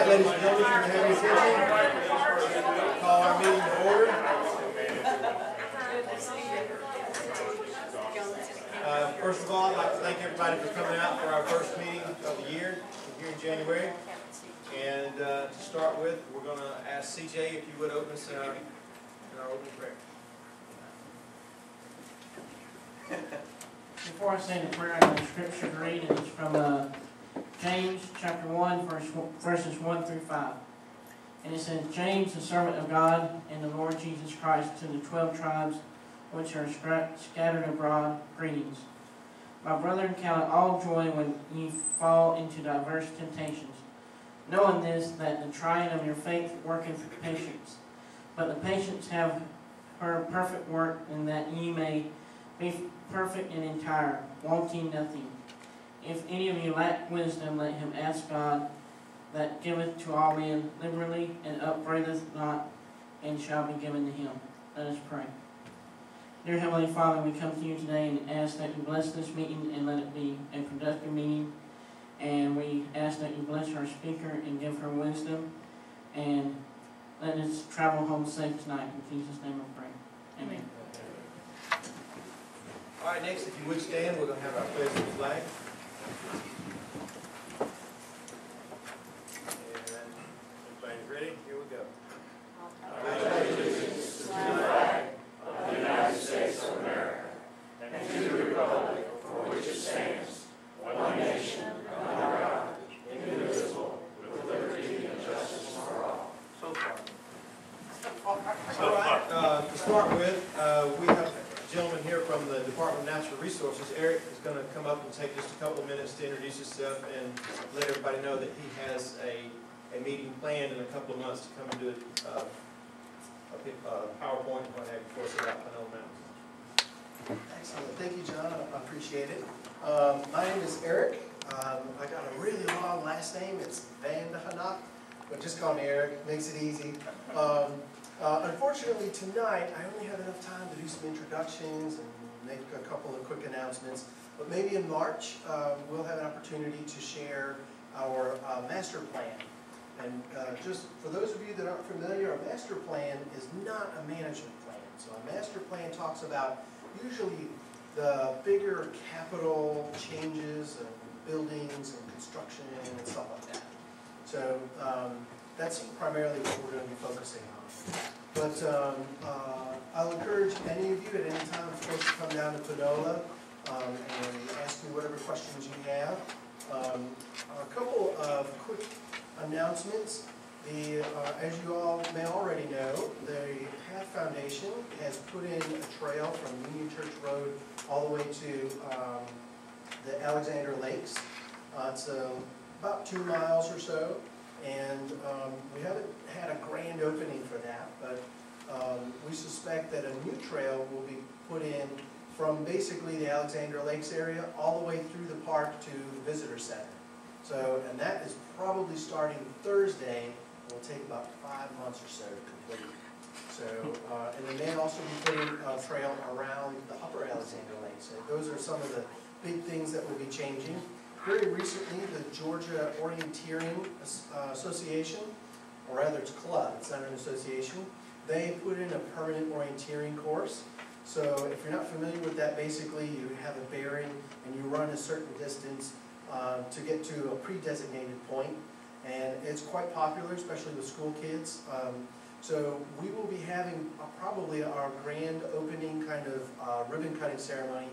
Ladies and gentlemen, you can have your attention. Call our meeting to order. First of all, I'd like to thank everybody for coming out for our first meeting of the year here in January. And to start with, we're going to ask CJ if you would open us in our opening prayer. Before I say the prayer, I have a scripture to read, and it's from James chapter 1, verses 1 through 5. And it says, James, the servant of God and the Lord Jesus Christ, to the 12 tribes which are scattered abroad, greetings. My brethren, count it all joy when ye fall into diverse temptations, knowing this, that the trying of your faith worketh patience. But the patience have her perfect work, and that ye may be perfect and entire, wanting nothing. If any of you lack wisdom, let him ask God, that giveth to all men liberally, and upbraideth not, and shall be given to him. Let us pray. Dear Heavenly Father, we come to you today and ask that you bless this meeting and let it be a productive meeting. And we ask that you bless our speaker and give her wisdom. And let us travel home safe tonight. In Jesus' name I pray. Amen. All right, next, if you would stand, we're going to have our pledge of the flag. And everybody's ready? Here we go. I pledge allegiance to the flag of the United States of America and to the republic for which it stands, one nation, under God, indivisible, with liberty and justice for all. So far. All right, to start with, we have a gentleman here from the Department of Natural Resources. Eric is going to come up and take just a couple of minutes to introduce himself and let everybody know that he has a meeting planned in a couple of months to come and do a PowerPoint and what have you for us about Pinole Mountain. Excellent. Thank you, John. I appreciate it. My name is Eric. I got a really long last name. It's Van de Hanak, but just call me Eric. Makes it easy. Unfortunately, tonight, I only have enough time to do some introductions and make a couple of quick announcements. But maybe in March, we'll have an opportunity to share our master plan. And just for those of you that aren't familiar, a master plan is not a management plan. So a master plan talks about usually the bigger capital changes and buildings and construction and stuff like that. So that's primarily what we're going to be focusing on. But I'll encourage any of you at any time, of course, to come down to Panola and ask me whatever questions you have. A couple of quick announcements. As you all may already know, the Path Foundation has put in a trail from Union Church Road all the way to the Alexander Lakes. It's about 2 miles or so, and we haven't had a grand opening for that, but we suspect that a new trail will be put in from basically the Alexander Lakes area all the way through the park to the visitor center. So, and that is probably starting Thursday. It will take about 5 months or so to complete. So, and then they'll also be putting a trail around the upper Alexander Lake. So those are some of the big things that will be changing. Very recently, the Georgia Orienteering Association, or rather it's a club, it's not an association, they put in a permanent orienteering course. So if you're not familiar with that, basically you have a bearing and you run a certain distance to get to a pre-designated point. And it's quite popular, especially with school kids. So we will be having probably our grand opening kind of ribbon cutting ceremony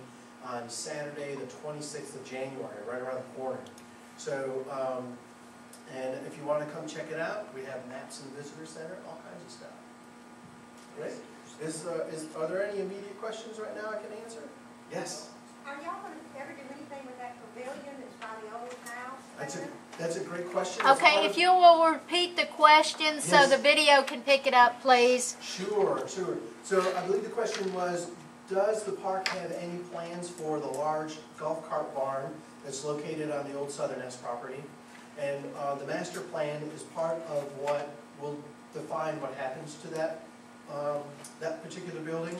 on Saturday, the 26th of January, right around the corner. So, and if you want to come check it out, we have maps in the visitor center, all kinds of stuff. Great. Are there any immediate questions right now I can answer? Yes? Are y'all going to ever do anything with that pavilion that's by the old house? That's a great question. Okay, if you will repeat the question so Yes. the video can pick it up, please. Sure. So I believe the question was, does the park have any plans for the large golf cart barn that's located on the old Southern S property? And the master plan is part of what will define what happens to that, that particular building.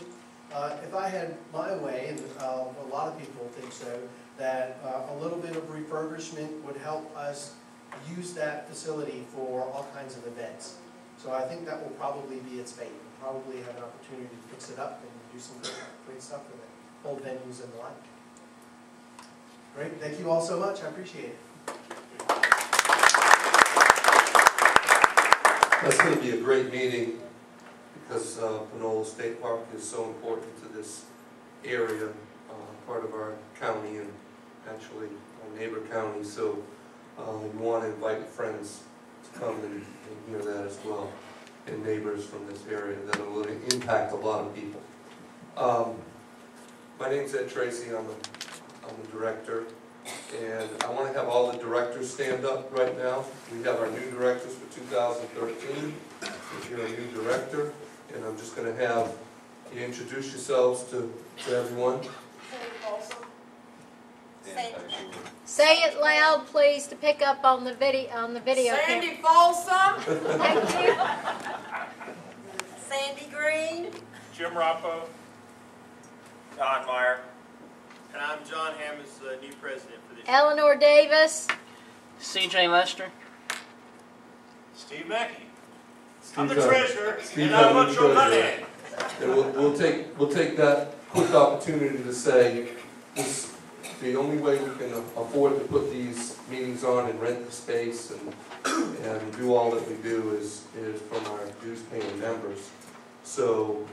If I had my way, and a lot of people think so, that a little bit of refurbishment would help us use that facility for all kinds of events. So I think that will probably be its fate. We'll probably have an opportunity to fix it up and do some great stuff with it, old venues and the like. Great, thank you all so much. I appreciate it. That's going to be a great meeting because Panola State Park is so important to this area, part of our county and actually our neighbor county. So you want to invite friends to come and hear that as well, and neighbors from this area that will impact a lot of people. My name's Ed Tracy. I'm the director. And I want to have all the directors stand up right now. We have our new directors for 2013. If you're a new director, and I'm just going to have you introduce yourselves to everyone. Say it loud, please, to pick up on the video. Sandy Folsom. Thank you. Sandy Green. Jim Rappo. Don Meyer. And I'm John Hammonds, the new president for this year. Eleanor Davis. C.J. Lester. Steve Mackey. Steve, I'm the treasurer, Steve, and I I'm want the your money. treasurer. And we'll take that quick opportunity to say this, the only way we can afford to put these meetings on and rent the space and do all that we do is from our dues paying members. So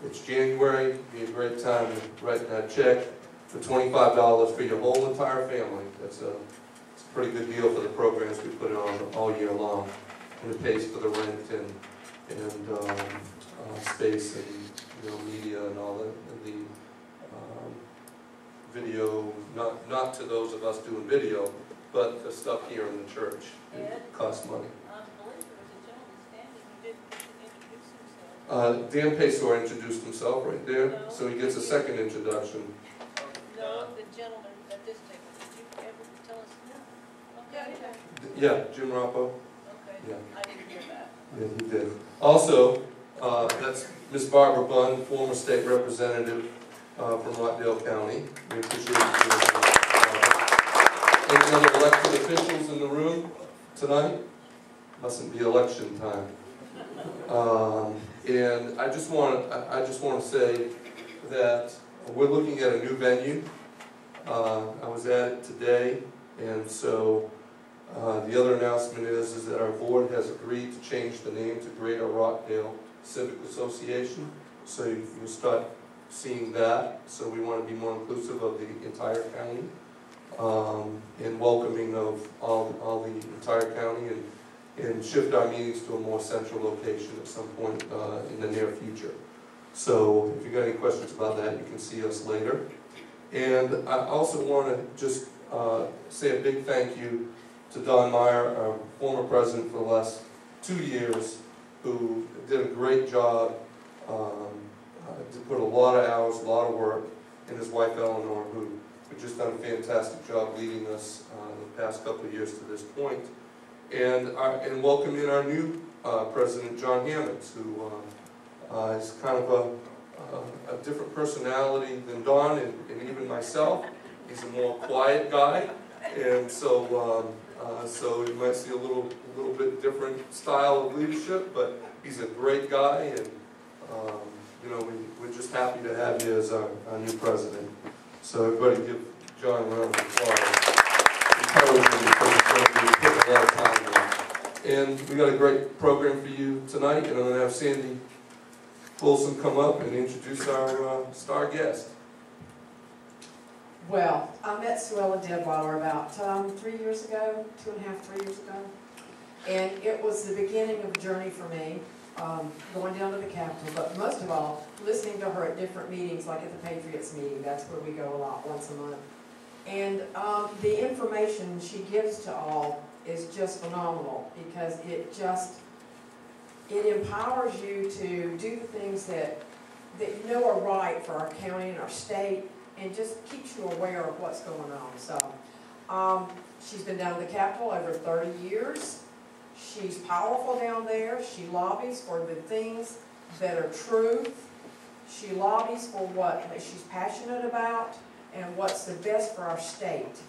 it's January, it'd be a great time to write that check for $25 for your whole entire family. It's a pretty good deal for the programs we put on all year long. And it pays for the rent and space and media and all the video, not to those of us doing video, but the stuff here in the church. It costs money. Dan Pesor introduced himself right there, so he gets a second introduction. No, the gentleman at this table. Did you ever tell us? No. Okay. Yeah, Jim Rappo. Okay. Yeah. I didn't hear that. Yeah, he did. Also, that's Miss Barbara Bunn, former state representative from Rockdale County. We appreciate you. Any other elected officials in the room tonight? Mustn't be election time. And I just want to say that we're looking at a new venue. I was at it today, and so the other announcement is that our board has agreed to change the name to Greater Rockdale Civic Association. So you'll start seeing that. So we want to be more inclusive of the entire county and welcoming of all the entire county, and shift our meetings to a more central location at some point in the near future. So if you've got any questions about that, you can see us later. And I also want to just say a big thank you to Don Meyer, our former president for the last 2 years, who did a great job, put a lot of hours, a lot of work, and his wife Eleanor, who just done a fantastic job leading us the past couple of years to this point. And welcoming our new president, John Hammonds, who is kind of a different personality than Don and even myself. He's a more quiet guy, and so you might see a little bit different style of leadership, but he's a great guy, and we're just happy to have you as our new president. So everybody give John a round of applause. Put a lot of time in. And we got a great program for you tonight, and I'm going to have Sandy Folsom come up and introduce our star guest. Well, I met Ellla Dedwyler about 3 years ago, 2.5, 3 years ago. And it was the beginning of a journey for me, going down to the Capitol, but most of all, listening to her at different meetings, like at the Patriots meeting. That's where we go a lot, once a month. And the information she gives to all is just phenomenal, because it empowers you to do the things that you know are right for our county and our state, and just keeps you aware of what's going on. So she's been down to the Capitol over 30 years. She's powerful down there. She lobbies for the things that are truth. She lobbies for what she's passionate about and what's the best for our state.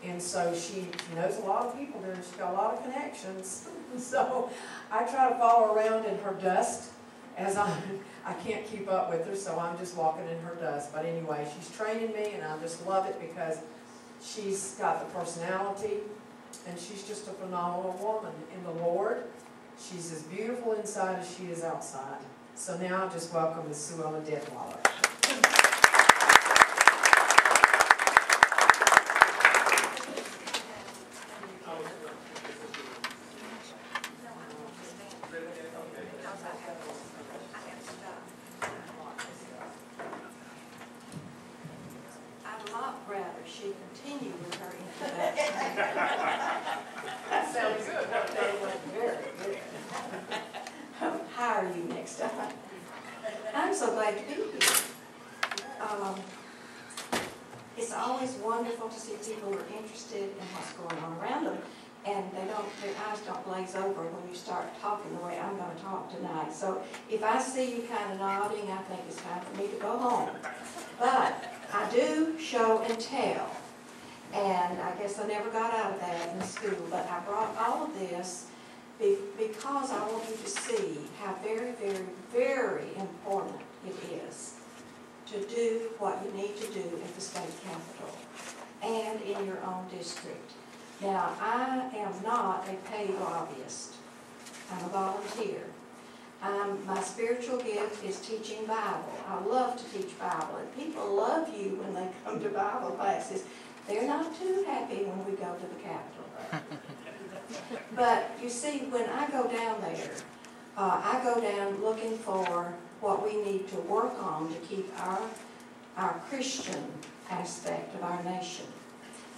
And so she knows a lot of people there. She's got a lot of connections. So I try to follow around in her dust, as I can't keep up with her, so I'm just walking in her dust. But anyway, she's training me, and I just love it because she's got the personality, and she's just a phenomenal woman in the Lord. She's as beautiful inside as she is outside. So now I just welcome Ms. Ellla Dedwyler. I'd a lot rather she continue with her introduction. That sounds good. Very good. I'll hire you next time. I'm so glad to be here. It's always wonderful to see people who are interested in what's going on around them, and their eyes don't glaze over when you start talking the way I'm going to talk tonight. So if I see you kind of nodding, I think it's time for me to go home. But I do show and tell, and I guess I never got out of that in school, but I brought all of this because I want you to see how very, very, very important it is to do what you need to do at the state capitol and in your own district. Now, I am not a paid lobbyist. I'm a volunteer. My spiritual gift is teaching Bible. I love to teach Bible, and people love you when they come to Bible classes. They're not too happy when we go to the capitol. But you see, when I go down there, I go down looking for what we need to work on to keep our Christian aspect of our nation.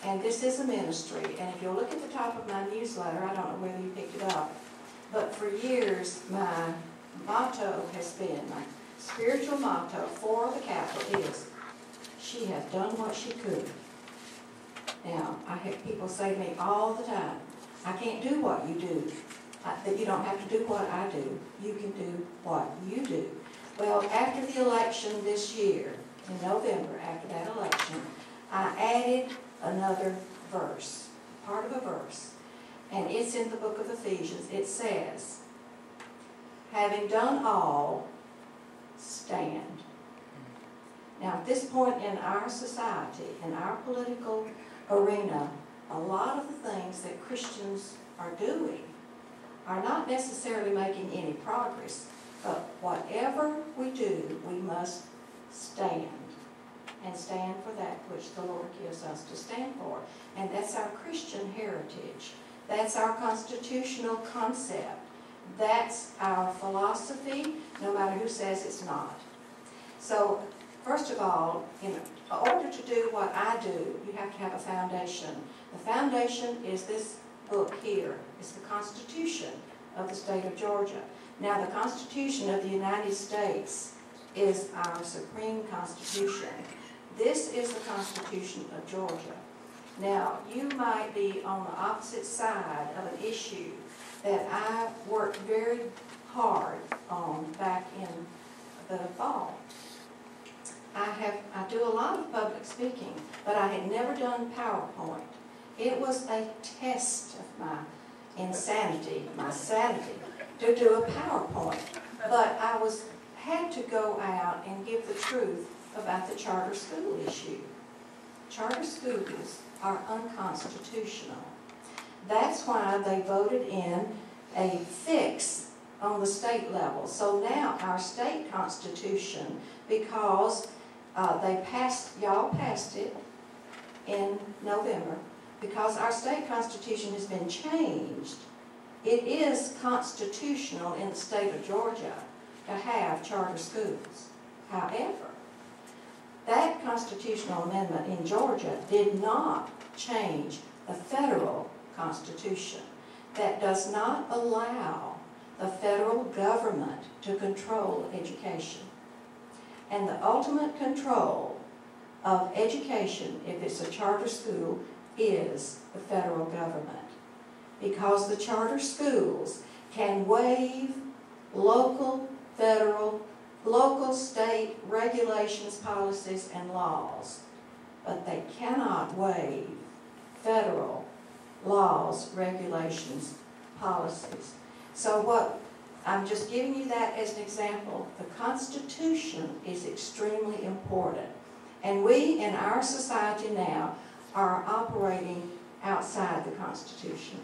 And this is a ministry, and if you'll look at the top of my newsletter, I don't know whether you picked it up, but for years my motto has been, my spiritual motto for the Capitol is, she has done what she could. Now, I have people say to me all the time, I can't do what you do. That you don't have to do what I do. You can do what you do. Well, after the election this year, in November, after that election, I added another verse, part of a verse, and it's in the book of Ephesians. It says, having done all, stand. Now, at this point in our society, in our political arena, a lot of the things that Christians are doing are not necessarily making any progress, but whatever we do, we must stand, and stand for that which the Lord gives us to stand for. And that's our Christian heritage. That's our constitutional concept. That's our philosophy, no matter who says it's not. So, first of all, in order to do what I do, you have to have a foundation. The foundation is this book here. It's the Constitution of the state of Georgia. Now, the Constitution of the United States is our supreme constitution. This is the Constitution of Georgia. Now, you might be on the opposite side of an issue that I worked very hard on back in the fall. I do a lot of public speaking, but I had never done PowerPoint. It was a test of my insanity, my sanity, to do a PowerPoint. But I had to go out and give the truth about the charter school issue. Charter schools are unconstitutional. That's why they voted in a fix on the state level. So now our state constitution, because y'all passed it in November, because our state constitution has been changed, it is constitutional in the state of Georgia to have charter schools. However, the state constitution of Georgia, now you might be on the opposite side of an issue that I worked very hard on back in the fall. I have charter schools. That constitutional amendment in Georgia did not change the federal constitution. That does not allow the federal government to control education. And the ultimate control of education, if it's a charter school, is the federal government. Because the charter schools can waive local, federal, local, state regulations, policies, and laws, but they cannot waive federal laws, regulations, policies. So what, I'm just giving you that as an example. The Constitution is extremely important. And we in our society now are operating outside the Constitution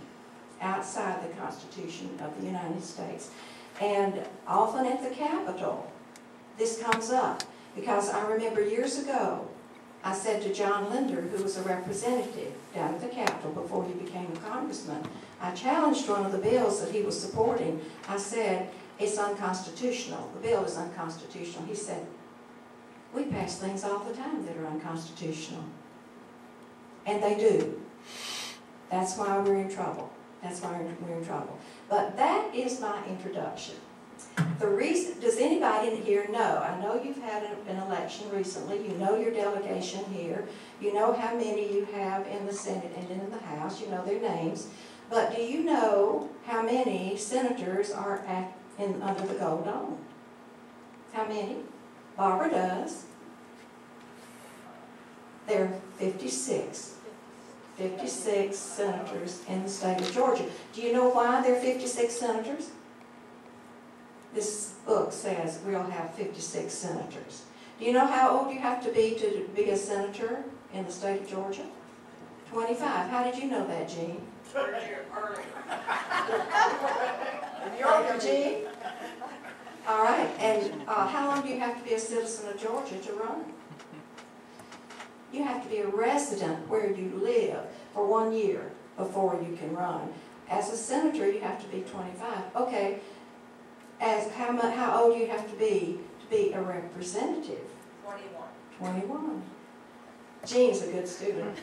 of the United States. And often at the Capitol, this comes up. Because I remember years ago, I said to John Linder, who was a representative down at the Capitol before he became a congressman, I challenged one of the bills that he was supporting. I said, it's unconstitutional. The bill is unconstitutional. He said, we pass things all the time that are unconstitutional. And they do. That's why we're in trouble. That's why we're in trouble. But that is my introduction. The reason, does anybody in here know? I know you've had an election recently. You know your delegation here. You know how many you have in the Senate and in the House. You know their names. But do you know how many senators are under the Gold Dome? How many? Barbara does. There are 56. 56 senators in the state of Georgia. Do you know why there are 56 senators? This book says we'll have 56 senators. Do you know how old you have to be a senator in the state of Georgia? 25. How did you know that, Gene? Earlier, Gene? All right. And how long do you have to be a citizen of Georgia to run? You have to be a resident where you live for 1 year before you can run. As a senator, you have to be 25. Okay. How old do you have to be a representative? 21. 21. Gene's a good student.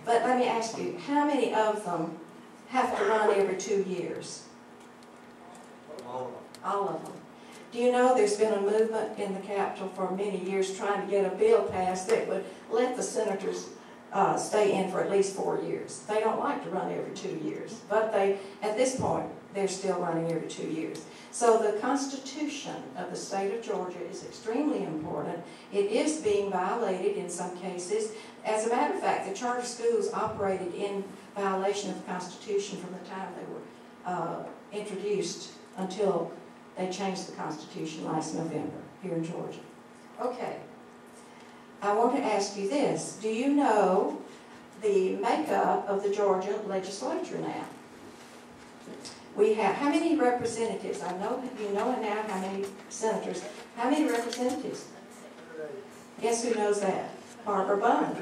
But let me ask you, how many of them have to run every 2 years? All of them. Do you know there's been a movement in the Capitol for many years trying to get a bill passed that would let the senators stay in for at least 4 years. They don't like to run every 2 years, but at this point, they're still running every 2 years. So the Constitution of the state of Georgia is extremely important. It is being violated in some cases. As a matter of fact, the charter schools operated in violation of the Constitution from the time they were introduced until they changed the Constitution last November here in Georgia. Okay. I want to ask you this. Do you know the makeup of the Georgia legislature now? We have, how many representatives? I know you know now how many senators. How many representatives? Guess who knows that? Barbara Bunn.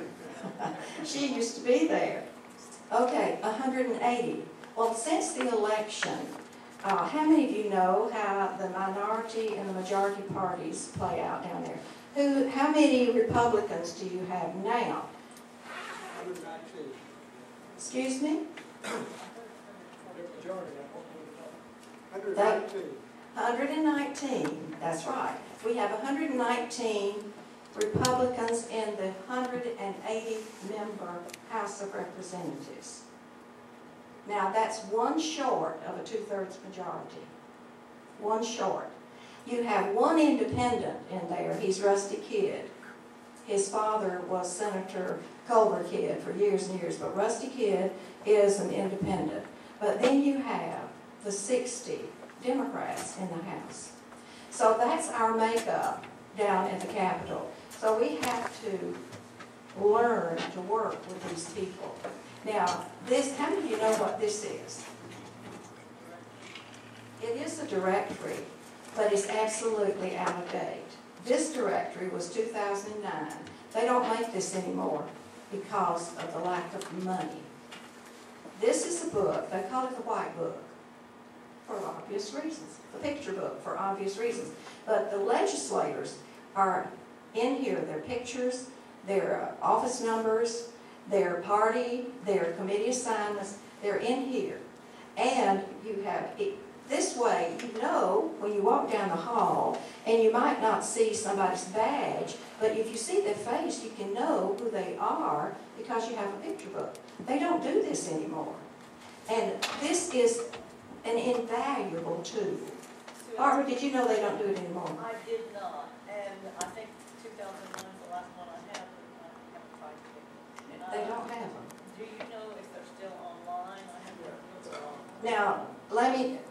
She used to be there. Okay, 180. Well, since the election, how many of you know how the minority and the majority parties play out down there? How many Republicans do you have now? 119. Excuse me? 119. That's right. We have 119 Republicans in the 180-member House of Representatives. Now, that's one short of a 2/3 majority. One short. You have one independent in there. He's Rusty Kidd. His father was Senator Culver Kidd for years and years, but Rusty Kidd is an independent. But then you have the 60 Democrats in the House. So that's our makeup down at the Capitol. So we have to learn to work with these people. Now, how many of you know what this is? It is a directory, but it's absolutely out of date. This directory was 2009. They don't make this anymore because of the lack of money. This is a book, they call it the white book, for obvious reasons. The picture book, for obvious reasons. But the legislators are in here, their pictures, their office numbers, their party, their committee assignments, they're in here. And you have, this way, you know when you walk down the hall, and you might not see somebody's badge, but if you see their face, you can know who they are because you have a picture book. They don't do this anymore. And this is an invaluable tool. Barbara, did you know they don't do it anymore? I did not, and I think 2001 is the last one I have, but I haven't tried to get it. They don't have them. Do you know if they're still online? I haven't looked on. Now,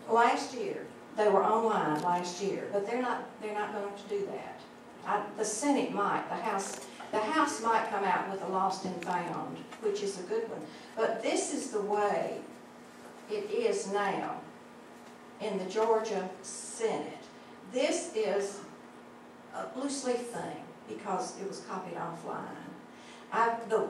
last year, they were online last year, but they're not going to do that. The Senate might, the House might come out with a lost and found, which is a good one. But this is the way it is now in the Georgia Senate. This is a loose leaf thing because it was copied offline.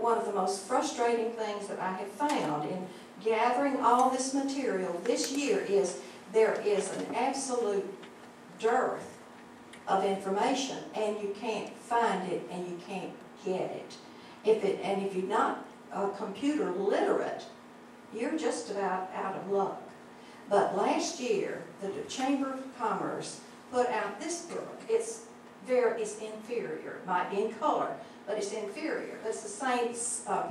One of the most frustrating things that I have found in gathering all this material this year is there is an absolute dearth of information, and you can't find it and you can't get it. If you're not computer literate, you're just about out of luck. But last year, the Chamber of Commerce put out this book. It's inferior. It might be in color, but it's inferior. It's the same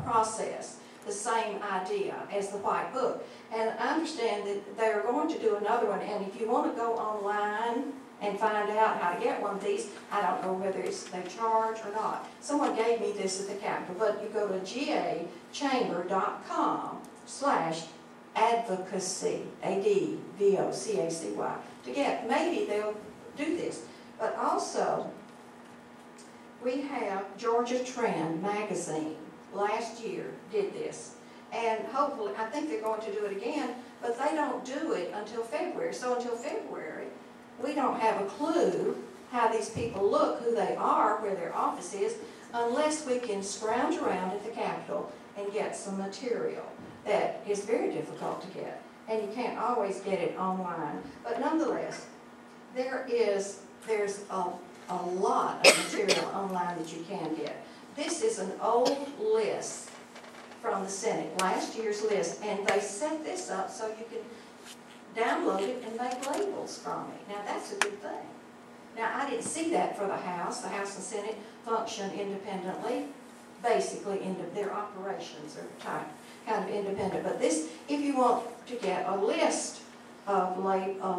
process, the same idea as the white book. And I understand that they're going to do another one, and if you want to go online and find out how to get one of these, I don't know whether they charge or not. Someone gave me this at the Capitol, but you go to gachamber.com/advocacy, ADVOCACY, to get, maybe they'll do this. But also, we have Georgia Trend magazine last year did this. And hopefully, I think they're going to do it again, but they don't do it until February. So until February, we don't have a clue how these people look, who they are, where their office is, unless we can scrounge around at the Capitol and get some material that is very difficult to get. And you can't always get it online. But nonetheless, there's a lot of material online that you can get. This is an old list from the Senate, last year's list, and they set this up so you can download it and make labels from it. Now that's a good thing. Now I didn't see that for the House. The House and Senate function independently, basically their operations are kind of independent. But this, if you want to get a list of a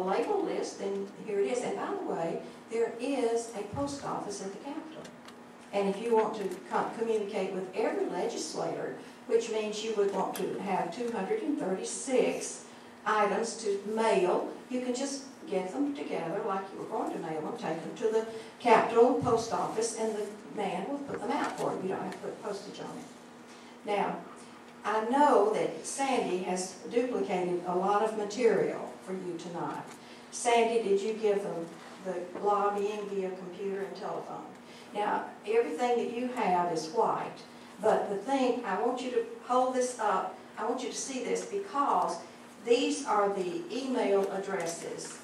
label list, then here it is. And by the way, there is a post office at the Capitol. And if you want to communicate with every legislator, which means you would want to have 236 items to mail, you can just get them together like you were going to mail them, take them to the Capitol Post Office, and the man will put them out for you. You don't have to put postage on it. Now, I know that Sandy has duplicated a lot of material for you tonight. Sandy, did you give them the lobbying via computer and telephone? Now, everything that you have is white, but the thing, I want you to hold this up, I want you to see this, because these are the email addresses,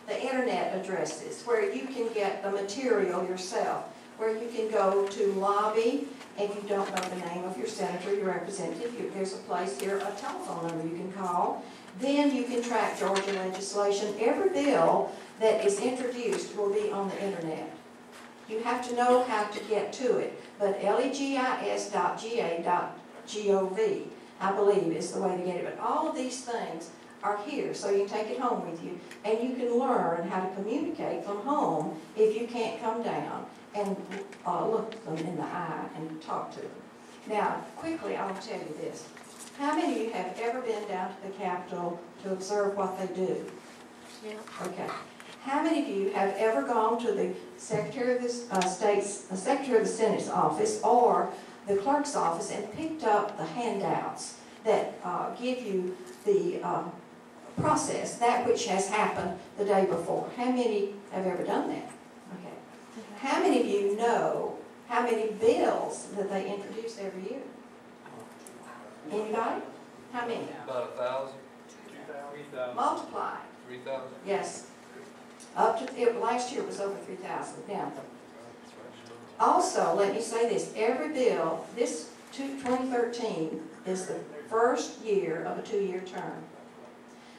the internet addresses, where you can get the material yourself, where you can go to lobby. If you don't know the name of your senator, your representative, there's a place here, a telephone number you can call. Then you can track Georgia legislation. Every bill that is introduced will be on the internet. You have to know how to get to it, but legis.ga.gov, I believe, is the way to get it. But all of these things are here, so you can take it home with you, and you can learn how to communicate from home if you can't come down and look them in the eye and talk to them. Now, quickly, I'll tell you this. How many of you have ever been down to the Capitol to observe what they do? Yeah. Okay. How many of you have ever gone to the Secretary of the Secretary of the Senate's office or the clerk's office and picked up the handouts that give you the process, that which has happened the day before? How many have ever done that? Okay. How many of you know how many bills that they introduce every year? Anybody? How many? About 1,000. 3,000. Multiply. 3,000. Yes. Last year it was over 3,000. Now, Also, let me say this, every bill, this 2013 is the first year of a 2-year term.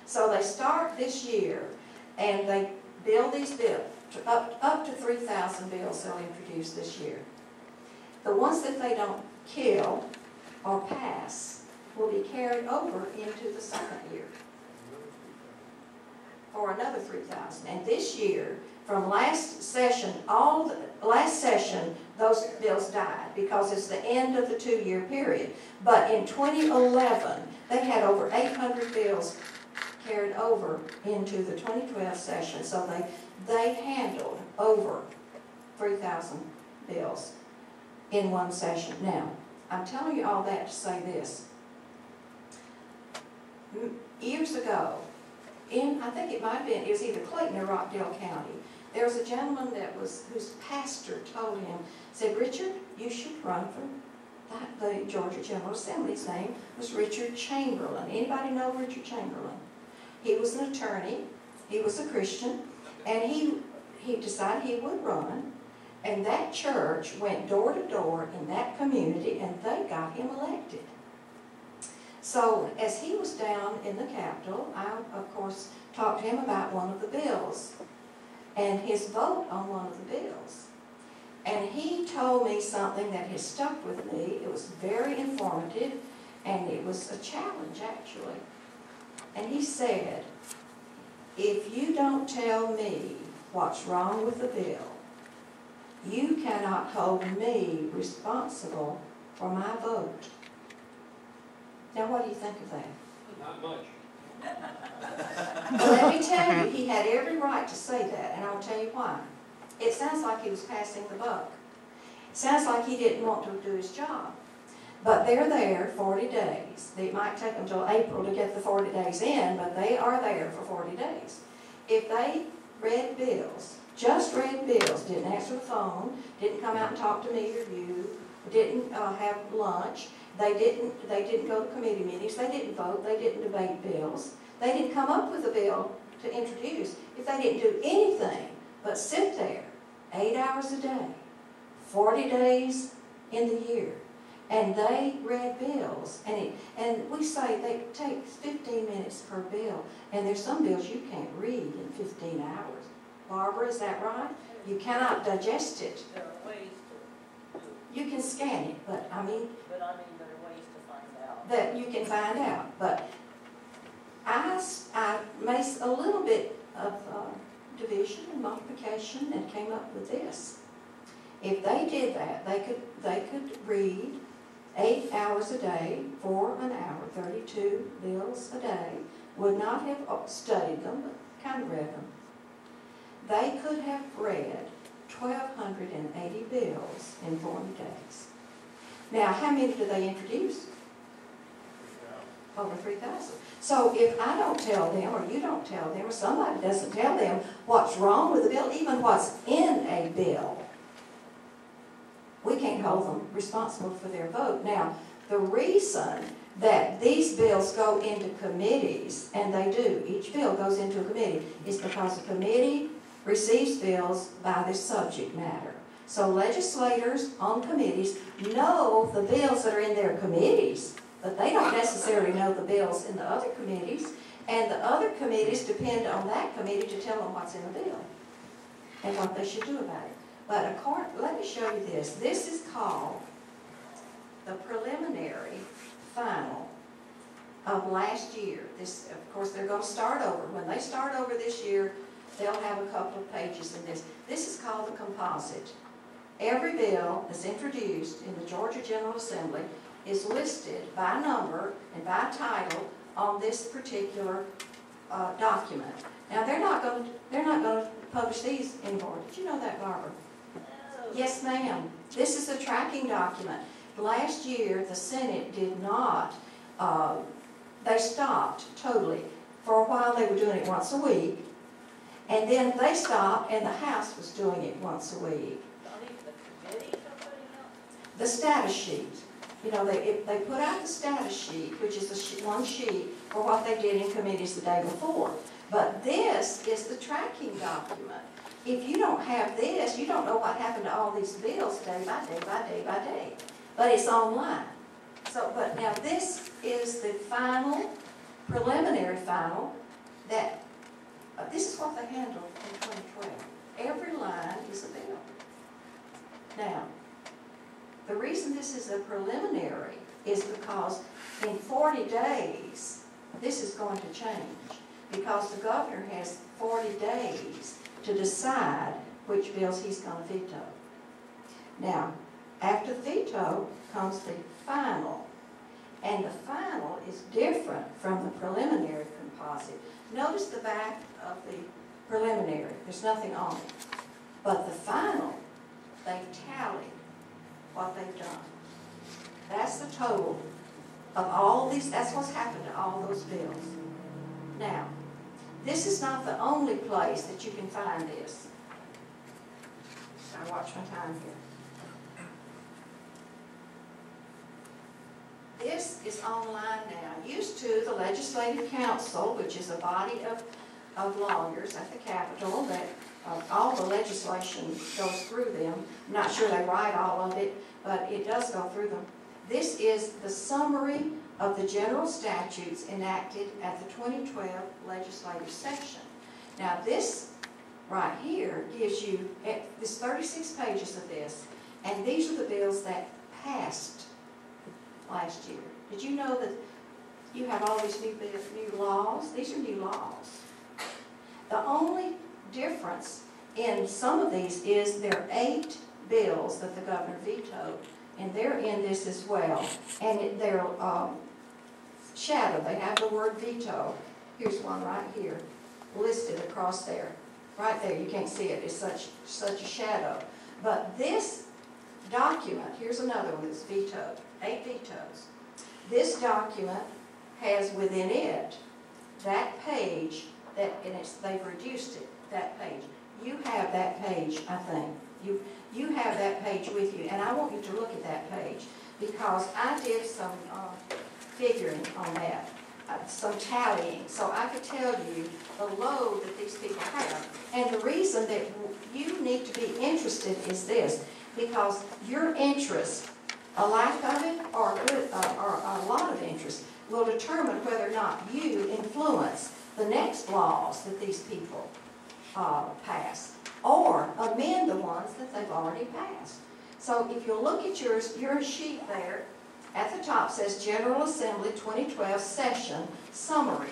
So they start this year and they build these bills, up to 3,000 bills they'll introduce this year. The ones that they don't kill or pass will be carried over into the second year for another 3,000. And this year, from last session, last session, those bills died because it's the end of the 2-year period. But in 2011, they had over 800 bills carried over into the 2012 session. So they handled over 3,000 bills in one session. Now, I'm telling you all that to say this. Years ago, I think it might have been, it was either Clayton or Rockdale County, there was a gentleman whose pastor told him, said, Richard, you should run for the Georgia General Assembly. His name was Richard Chamberlain. Anybody know Richard Chamberlain? He was an attorney, he was a Christian, and he decided he would run, and that church went door to door in that community, and they got him elected. So as he was down in the Capitol, I, of course, talked to him about one of the bills and his vote on one of the bills. And he told me something that has stuck with me. It was very informative, and it was a challenge, actually. And he said, if you don't tell me what's wrong with the bill, you cannot hold me responsible for my vote. Now, what do you think of that? Not much. Well, let me tell you, he had every right to say that, and I'll tell you why. It sounds like he was passing the buck. It sounds like he didn't want to do his job. But they're there 40 days. It might take them until April to get the 40 days in, but they are there for 40 days. If they read bills, just read bills, didn't answer the phone, didn't come out and talk to me or you, didn't have lunch, they didn't go to committee meetings, they didn't vote, they didn't debate bills, they didn't come up with a bill to introduce. If they didn't do anything but sit there 8 hours a day, 40 days in the year, and they read bills, and we say it takes 15 minutes per bill, and there's some bills you can't read in 15 hours. Barbara, is that right? You cannot digest it. There are ways to do it. You can scan it, but I mean But there are ways to find out. that you can find out. But I made a little bit of division and multiplication and came up with this. If they did that, they could read 8 hours a day for an hour, 32 bills a day, would not have studied them, but kind of read them. They could have read 1,280 bills in 40 days. Now, how many do they introduce? Over 3,000. So if I don't tell them, or you don't tell them, or somebody doesn't tell them what's wrong with the bill, even what's in a bill, we can't hold them responsible for their vote. Now, the reason that these bills go into committees, and they do, each bill goes into a committee, is because the committee receives bills by the subject matter. So legislators on committees know the bills that are in their committees, but they don't necessarily know the bills in the other committees, and the other committees depend on that committee to tell them what's in the bill and what they should do about it. But let me show you this. This is called the preliminary final of last year. This, of course, they're going to start over. When they start over this year, they'll have a couple of pages in this. This is called the composite. Every bill that's introduced in the Georgia General Assembly is listed by number and by title on this particular document. Now, they're not going to publish these anymore. Did you know that, Barbara? Yes, ma'am. This is a tracking document. Last year, the Senate did not, they stopped totally. For a while, they were doing it once a week, and then they stopped, and the House was doing it once a week. Not even the committees are putting out? The status sheet. You know, they put out the status sheet, which is one sheet for what they did in committees the day before. But this is the tracking document. if you don't have this, you don't know what happened to all these bills day by day by day by day. But it's online. So, but now this is the final, preliminary final, that, this is what they handled in 2012. Every line is a bill. Now, the reason this is a preliminary is because in 40 days, this is going to change, because the governor has 40 days to decide which bills he's going to veto. Now, after the veto comes the final, and the final is different from the preliminary composite. Notice the back of the preliminary, there's nothing on it. But the final, they've tallied what they've done. That's the total of all these, that's what's happened to all those bills. Now, this is not the only place that you can find this. I watch my time here. This is online now. Used to, the Legislative Council, which is a body of lawyers at the Capitol, that all the legislation goes through them. I'm not sure they write all of it, but it does go through them. This is the summary of the general statutes enacted at the 2012 legislative session. Now this right here gives you, this 36 pages of this, and these are the bills that passed last year. Did you know that you have all these new laws? These are new laws. The only difference in some of these is there are 8 bills that the governor vetoed, and they're in this as well. And they're shadowed. They have the word veto. Here's one right here, listed across there. Right there, you can't see it. It's such a shadow. But this document, here's another one that's vetoed. 8 vetoes. This document has within it that page, and they've reduced it, that page. You have that page, I think. You have that page with you, and I want you to look at that page, because I did some figuring on that, some tallying, so I could tell you the load that these people have. And the reason that you need to be interested is this, because your interest, a lack of it or a lot of interest, will determine whether or not you influence the next laws that these people pass, or amend the ones that they've already passed. So if you look at your sheet there, at the top says General Assembly 2012 Session Summary.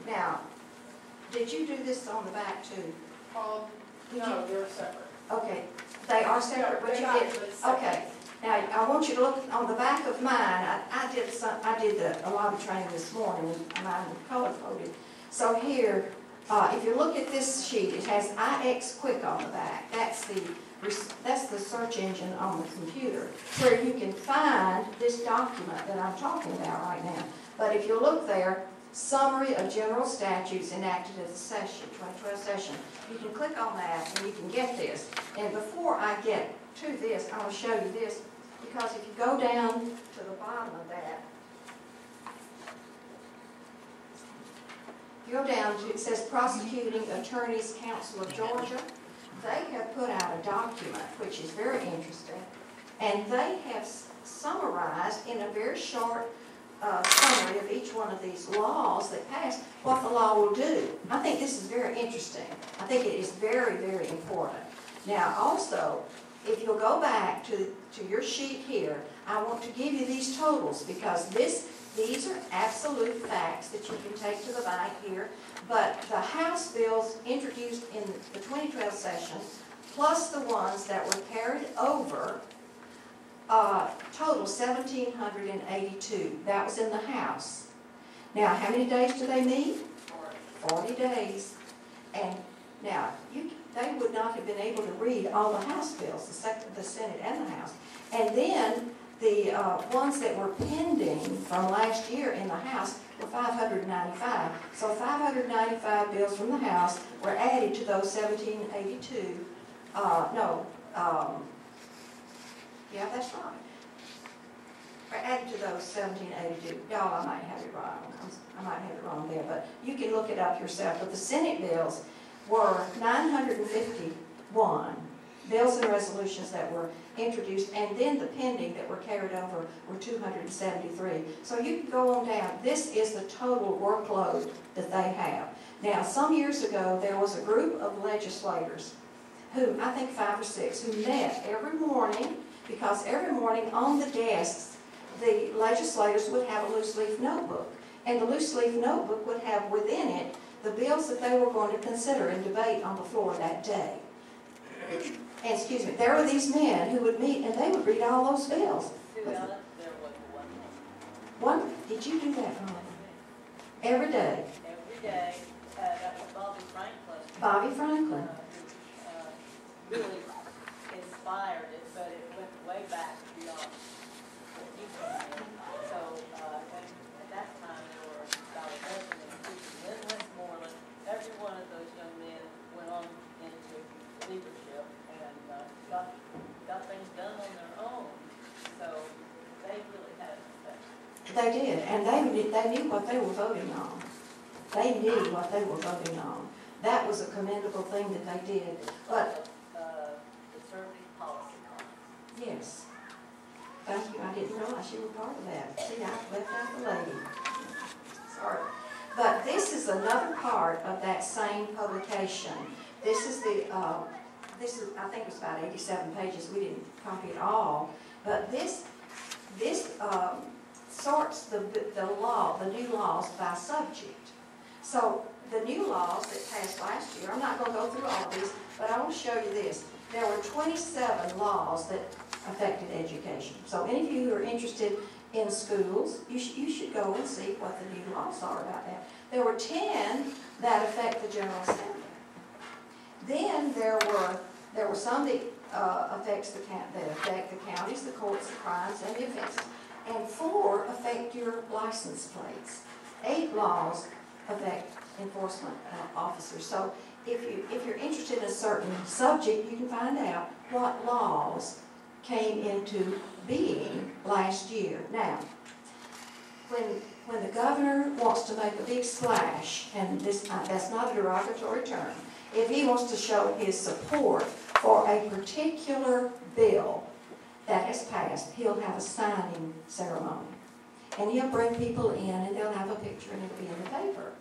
Now, did you do this on the back too? No, they're separate. Okay, they are separate, but you did. Okay, now I want you to look on the back of mine. I did a lot of training this morning, and mine color coded. So here, if you look at this sheet, it has IX Quick on the back. That's the search engine on the computer, where you can find this document that I'm talking about right now. But if you look there, Summary of General Statutes Enacted at the session, 2012 session, you can click on that and you can get this. And before I get to this, I will show you this, because if you go down to the bottom of that, you go down to, it says Prosecuting Attorneys Council of Georgia. They have put out a document which is very interesting, and they have summarized in a very short summary of each one of these laws that pass what the law will do. I think this is very interesting. I think it is very, very important. Now also, if you'll go back to your sheet here, I want to give you these totals, because these are absolute facts that you can take to the bank here. But the House bills introduced in the 2012 session, plus the ones that were carried over, total 1,782. That was in the House. Now, how many days do they meet? 40 days. And now, they would not have been able to read all the House bills, the Senate and the House. And then the ones that were pending from last year in the House were 595. So 595 bills from the House were added to those 1,782. Yeah, that's right. Were added to those 1,782. Y'all, I might have it wrong. I might have it wrong there, but you can look it up yourself. But the Senate bills were 950 Bills and resolutions that were introduced, and then the pending that were carried over were 273. So you can go on down. This is the total workload that they have. Now, some years ago, there was a group of legislators who, I think 5 or 6, who met every morning, because every morning on the desks, the legislators would have a loose leaf notebook. And the loose leaf notebook would have within it the bills that they were going to consider and debate on the floor that day. And, excuse me, there were these men who would meet and they would read all those bills. One, did you do that, Ron? Every day? Every day. That was Bobby Franklin. Bobby Franklin. Really inspired it, but it went way back beyond what he came in. So, at that time, there were about a dozen institutions. Then Westmoreland, every one of those young men went on into leadership and got things done on their own. So, they really had an effect. They did, and they knew what they were voting on. They knew what they were voting on. That was a commendable thing that they did. But conservative policy. yes. Thank you. I didn't realize you were part of that. See, I left out the lady. Sorry. But this is another part of that same publication. This is I think it was about 87 pages. We didn't copy it all. But this sorts the new laws by subject. So the new laws that passed last year, I'm not going to go through all of these, but I want to show you this. There were 27 laws that affected education. So any of you who are interested in schools, you should go and see what the new laws are about that. There were 10 that affect the General Assembly. Then there were some that affect the counties, the courts, the crimes, and the offenses. And 4 affect your license plates. 8 laws affect enforcement officers. So if you're interested in a certain subject, you can find out what laws came into being last year. Now, when the governor wants to make a big splash, and that's not a derogatory term, if he wants to show his support for a particular bill that has passed, he'll have a signing ceremony. And he'll bring people in, and they'll have a picture, and it'll be in the paper.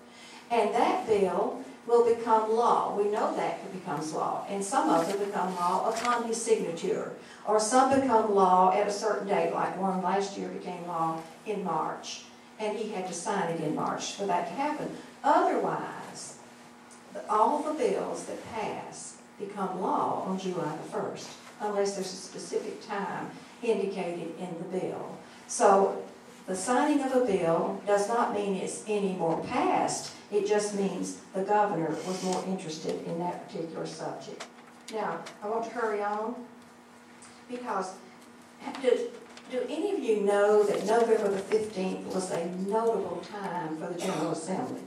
And that bill will become law. We know that becomes law. And some of them become law upon his signature. Or some become law at a certain date, like one last year became law in March. And he had to sign it in March for that to happen. Otherwise, all the bills that pass become law on July the 1st, unless there's a specific time indicated in the bill. So the signing of a bill does not mean it's any more passed. It just means the governor was more interested in that particular subject. Now, I want to hurry on because do any of you know that November the 15th was a notable time for the General Assembly?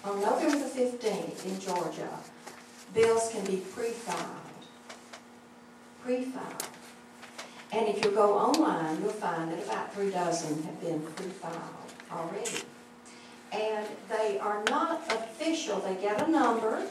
On November the 15th in Georgia, bills can be pre-filed. Pre-filed. And if you go online, you'll find that about 3 dozen have been pre-filed already. And they are not official. They get a number,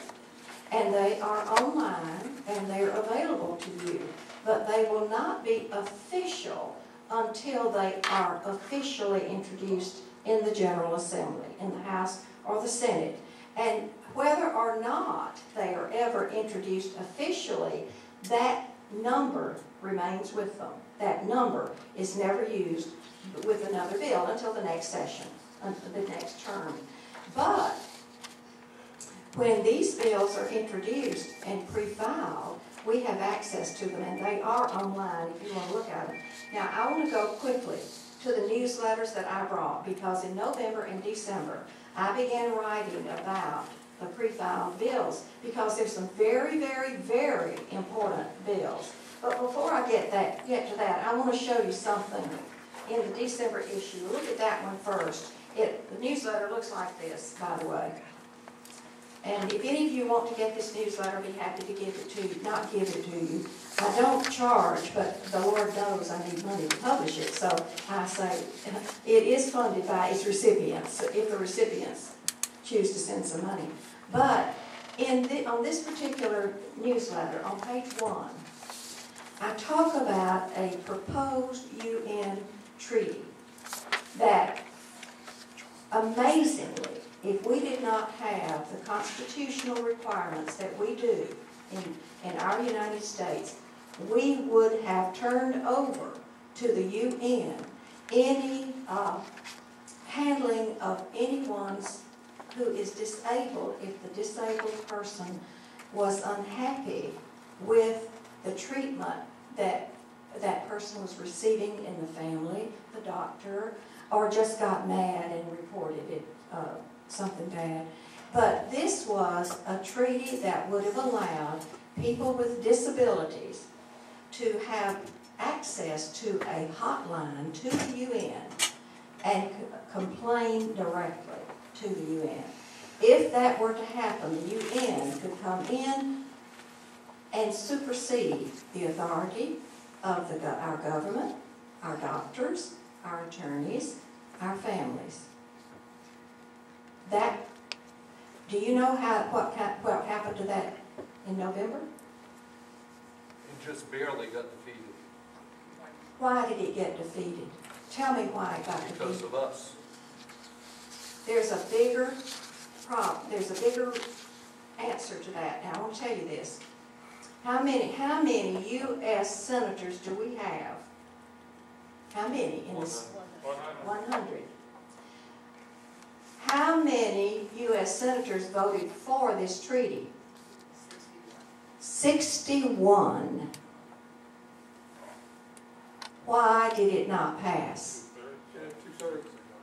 and they are online, and they're available to you. But they will not be official until they are officially introduced in the General Assembly, in the House or the Senate. And whether or not they are ever introduced officially, that number remains with them. That number is never used with another bill until the next session, until the next term. But when these bills are introduced and pre-filed, we have access to them, and they are online if you want to look at them. Now, I want to go quickly to the newsletters that I brought, because in November and December, I began writing about the pre-filed bills, because there's some very, very, very important bills. But before I get to that, I want to show you something in the December issue. Look at that one first. The newsletter looks like this, by the way. And if any of you want to get this newsletter, I'd be happy to give it to you. Not give it to you. I don't charge, but the Lord knows I need money to publish it. So I say it is funded by its recipients, if the recipients choose to send some money. But on this particular newsletter, on page 1, I talk about a proposed UN treaty that, amazingly, if we did not have the constitutional requirements that we do in our United States, we would have turned over to the UN any handling of anyone's who is disabled if the disabled person was unhappy with the treatment that that person was receiving in the family, the doctor, or just got mad and reported it, something bad. But this was a treaty that would have allowed people with disabilities to have access to a hotline to the UN and complain directly to the UN. If that were to happen, the UN could come in and supersede the authority of our government, our doctors, our attorneys, our families. Do you know what happened to that in November? It just barely got defeated. Why did it get defeated? Tell me why it got defeated. Because of us. There's a bigger problem. There's a bigger answer to that. Now, I want to tell you this. How many U.S. senators do we have? How many in this? 100. How many U.S. senators voted for this treaty? 61. Why did it not pass?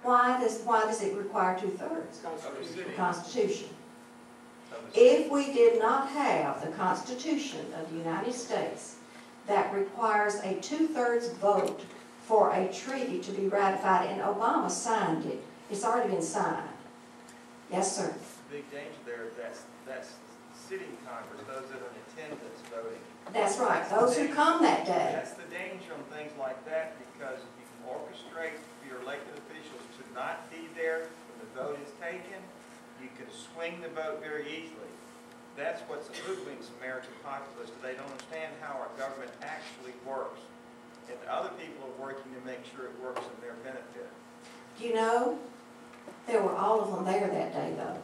Why does it require 2/3? The Constitution. If we did not have the Constitution of the United States that requires a 2/3 vote for a treaty to be ratified, and Obama signed it, it's already been signed. Yes, sir. Big danger there, that's sitting Congress, those that are in attendance voting. That's right, those who come that day. That's the danger on things like that, because if you can orchestrate for your elected officials to not be there when the vote is taken, you can swing the vote very easily. That's what's hoodwinks American populace. They don't understand how our government actually works. And other people are working to make sure it works in their benefit. You know, there were all of them there that day, though.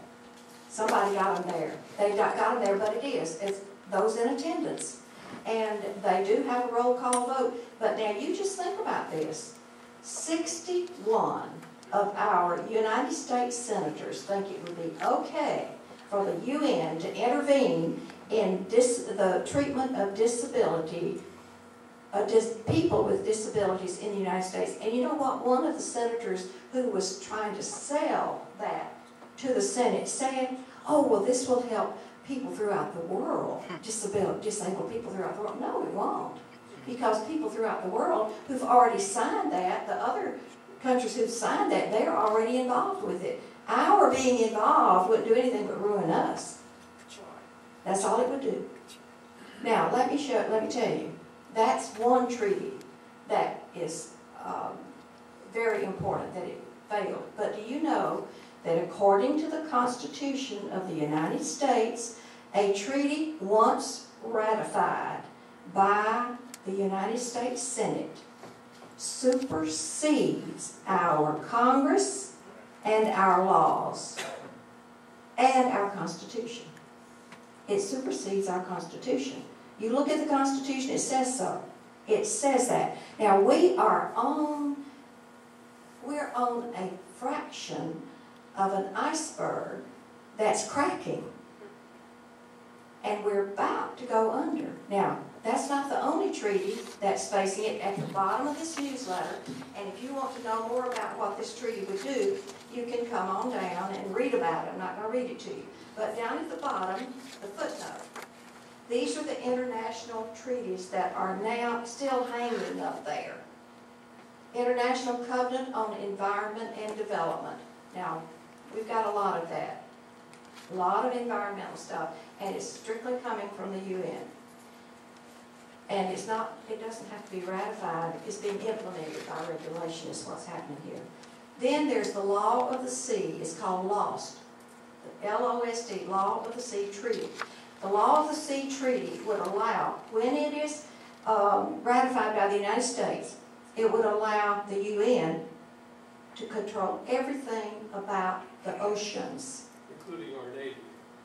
Somebody got them there. They got them there, but it's those in attendance. And they do have a roll call vote. But now you just think about this. 61 of our United States senators think it would be okay for the UN to intervene in the treatment of disability, people with disabilities in the United States. And you know what? One of the senators who was trying to sell that to the Senate said, oh, well, this will help people throughout the world, disabled people throughout the world. No, it won't. Because people throughout the world who've already signed that, the other countries who've signed that, they're already involved with it. Our being involved wouldn't do anything but ruin us. That's all it would do. Now, let me tell you, that's one treaty that is very important that it failed. But do you know that according to the Constitution of the United States, a treaty once ratified by the United States Senate supersedes our Congress and our laws and our Constitution. It supersedes our Constitution. You look at the Constitution, it says so. It says that. Now we're on a fraction of an iceberg that's cracking. And we're about to go under. Now, that's not the only treaty that's facing it. At the bottom of this newsletter, and if you want to know more about what this treaty would do, you can come on down and read about it. I'm not going to read it to you. But down at the bottom, the footnote. These are the international treaties that are now still hanging up there. International Covenant on Environment and Development. Now, we've got a lot of that. A lot of environmental stuff, and it's strictly coming from the UN. And it doesn't have to be ratified, it's being implemented by regulation is what's happening here. Then there's the law of the sea, it's called LOST. the LOSD, Law of the Sea Treaty. The Law of the Sea Treaty would allow, when it is ratified by the United States, it would allow the UN to control everything about the oceans. Including our Navy.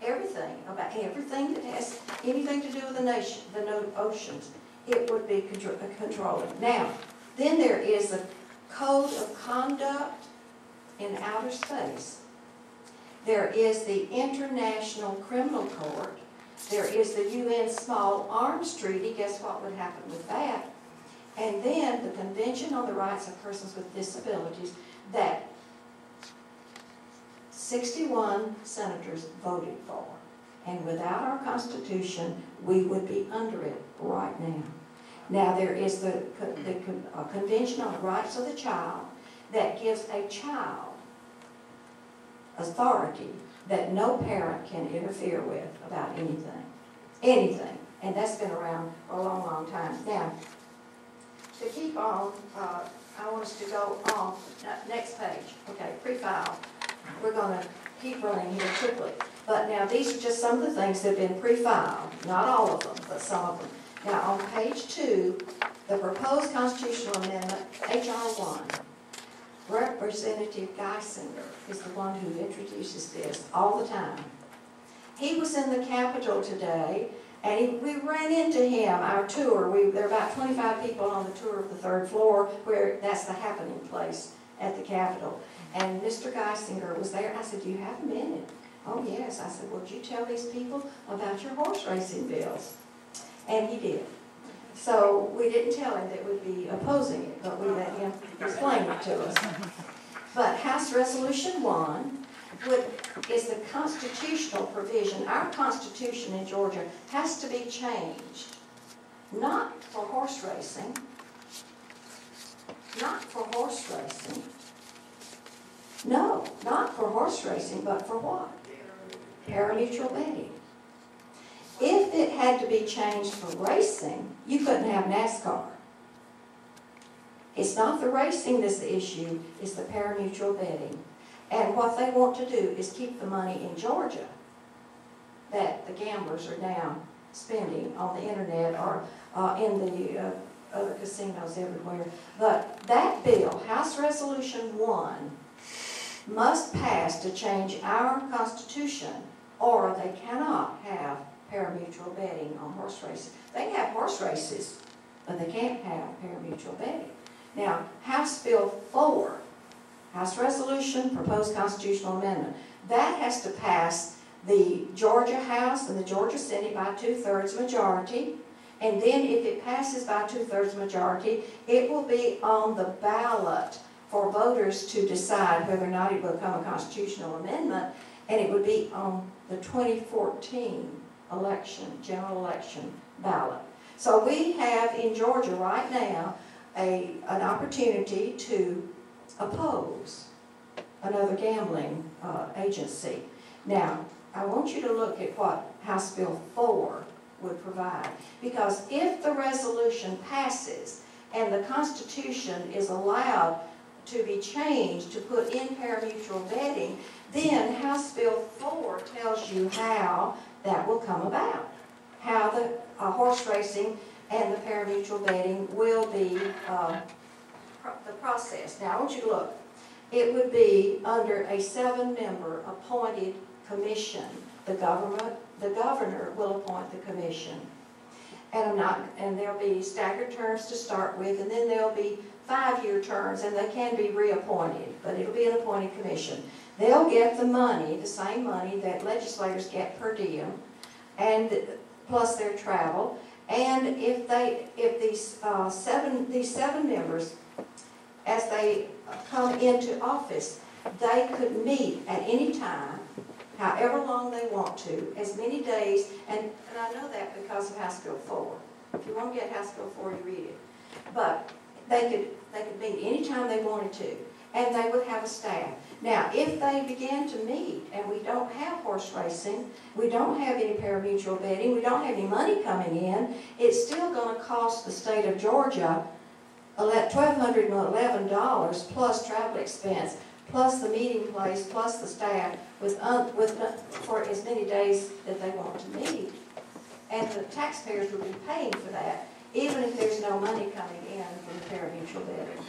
Everything, about everything that has anything to do with the oceans, it would be controlling. Now, then there is a code of conduct in outer space. There is the International Criminal Court. There is the UN Small Arms Treaty. Guess what would happen with that? And then the Convention on the Rights of Persons with Disabilities that 61 senators voted for. And without our Constitution, we would be under it right now. Now there is the Convention on the Rights of the Child that gives a child authority that no parent can interfere with about anything. Anything. And that's been around for a long, long time. Now, to keep on, I want us to go on. Next page. Okay, pre-file. We're going to keep running here quickly. But now these are just some of the things that have been pre-filed. Not all of them, but some of them. Now on page 2, the proposed constitutional amendment, H.R. 1. Representative Geisinger is the one who introduces this all the time. He was in the Capitol today, and we ran into him, our tour. There are about 25 people on the tour of the 3rd floor, where that's the happening place at the Capitol. And Mr. Geisinger was there. I said, do you have a minute? Oh, yes. I said, would you tell these people about your horse racing bills? And he did. So we didn't tell him that we'd be opposing it, but we let him explain it to us. But House Resolution 1 is the constitutional provision. Our Constitution in Georgia has to be changed, not for horse racing, not for horse racing. No, not for horse racing, but for what? Parimutuel betting. If it had to be changed for racing, you couldn't have NASCAR. It's not the racing that's the issue, it's the parimutuel betting. And what they want to do is keep the money in Georgia that the gamblers are now spending on the internet or in the other casinos everywhere. But that bill, House Resolution 1, must pass to change our Constitution, or they cannot have parimutuel betting on horse races. They can have horse races, but they can't have parimutuel betting. Now, House Bill 4, House Resolution, Proposed Constitutional Amendment, that has to pass the Georgia House and the Georgia Senate by 2/3 majority. And then if it passes by 2/3 majority, it will be on the ballot for voters to decide whether or not it will become a constitutional amendment, and it would be on the 2014 election, general election ballot. So we have in Georgia right now an opportunity to oppose another gambling agency. Now, I want you to look at what House Bill 4 would provide, because if the resolution passes and the Constitution is allowed to be changed to put in parimutuel betting, then House Bill 4 tells you how that will come about, how the horse racing and the parimutuel betting will be the process. Now I want you to look. It would be under a 7-member appointed commission. The governor will appoint the commission. And there'll be staggered terms to start with, and then there'll be 5-year terms, and they can be reappointed, but it'll be an appointed commission. They'll get the money, the same money that legislators get per diem, and plus their travel. And if these seven members, as they come into office, they could meet at any time, however long they want to, as many days, and I know that because of House Bill 4. If you want to get House Bill 4, you read it. But they could meet any time they wanted to, and they would have a staff. Now, if they begin to meet and we don't have horse racing, we don't have any parimutuel betting, we don't have any money coming in, it's still going to cost the state of Georgia $1,211 plus travel expense plus the meeting place, plus the staff, for as many days that they want to meet. And the taxpayers will be paying for that, even if there's no money coming in from the parimutuel vetting.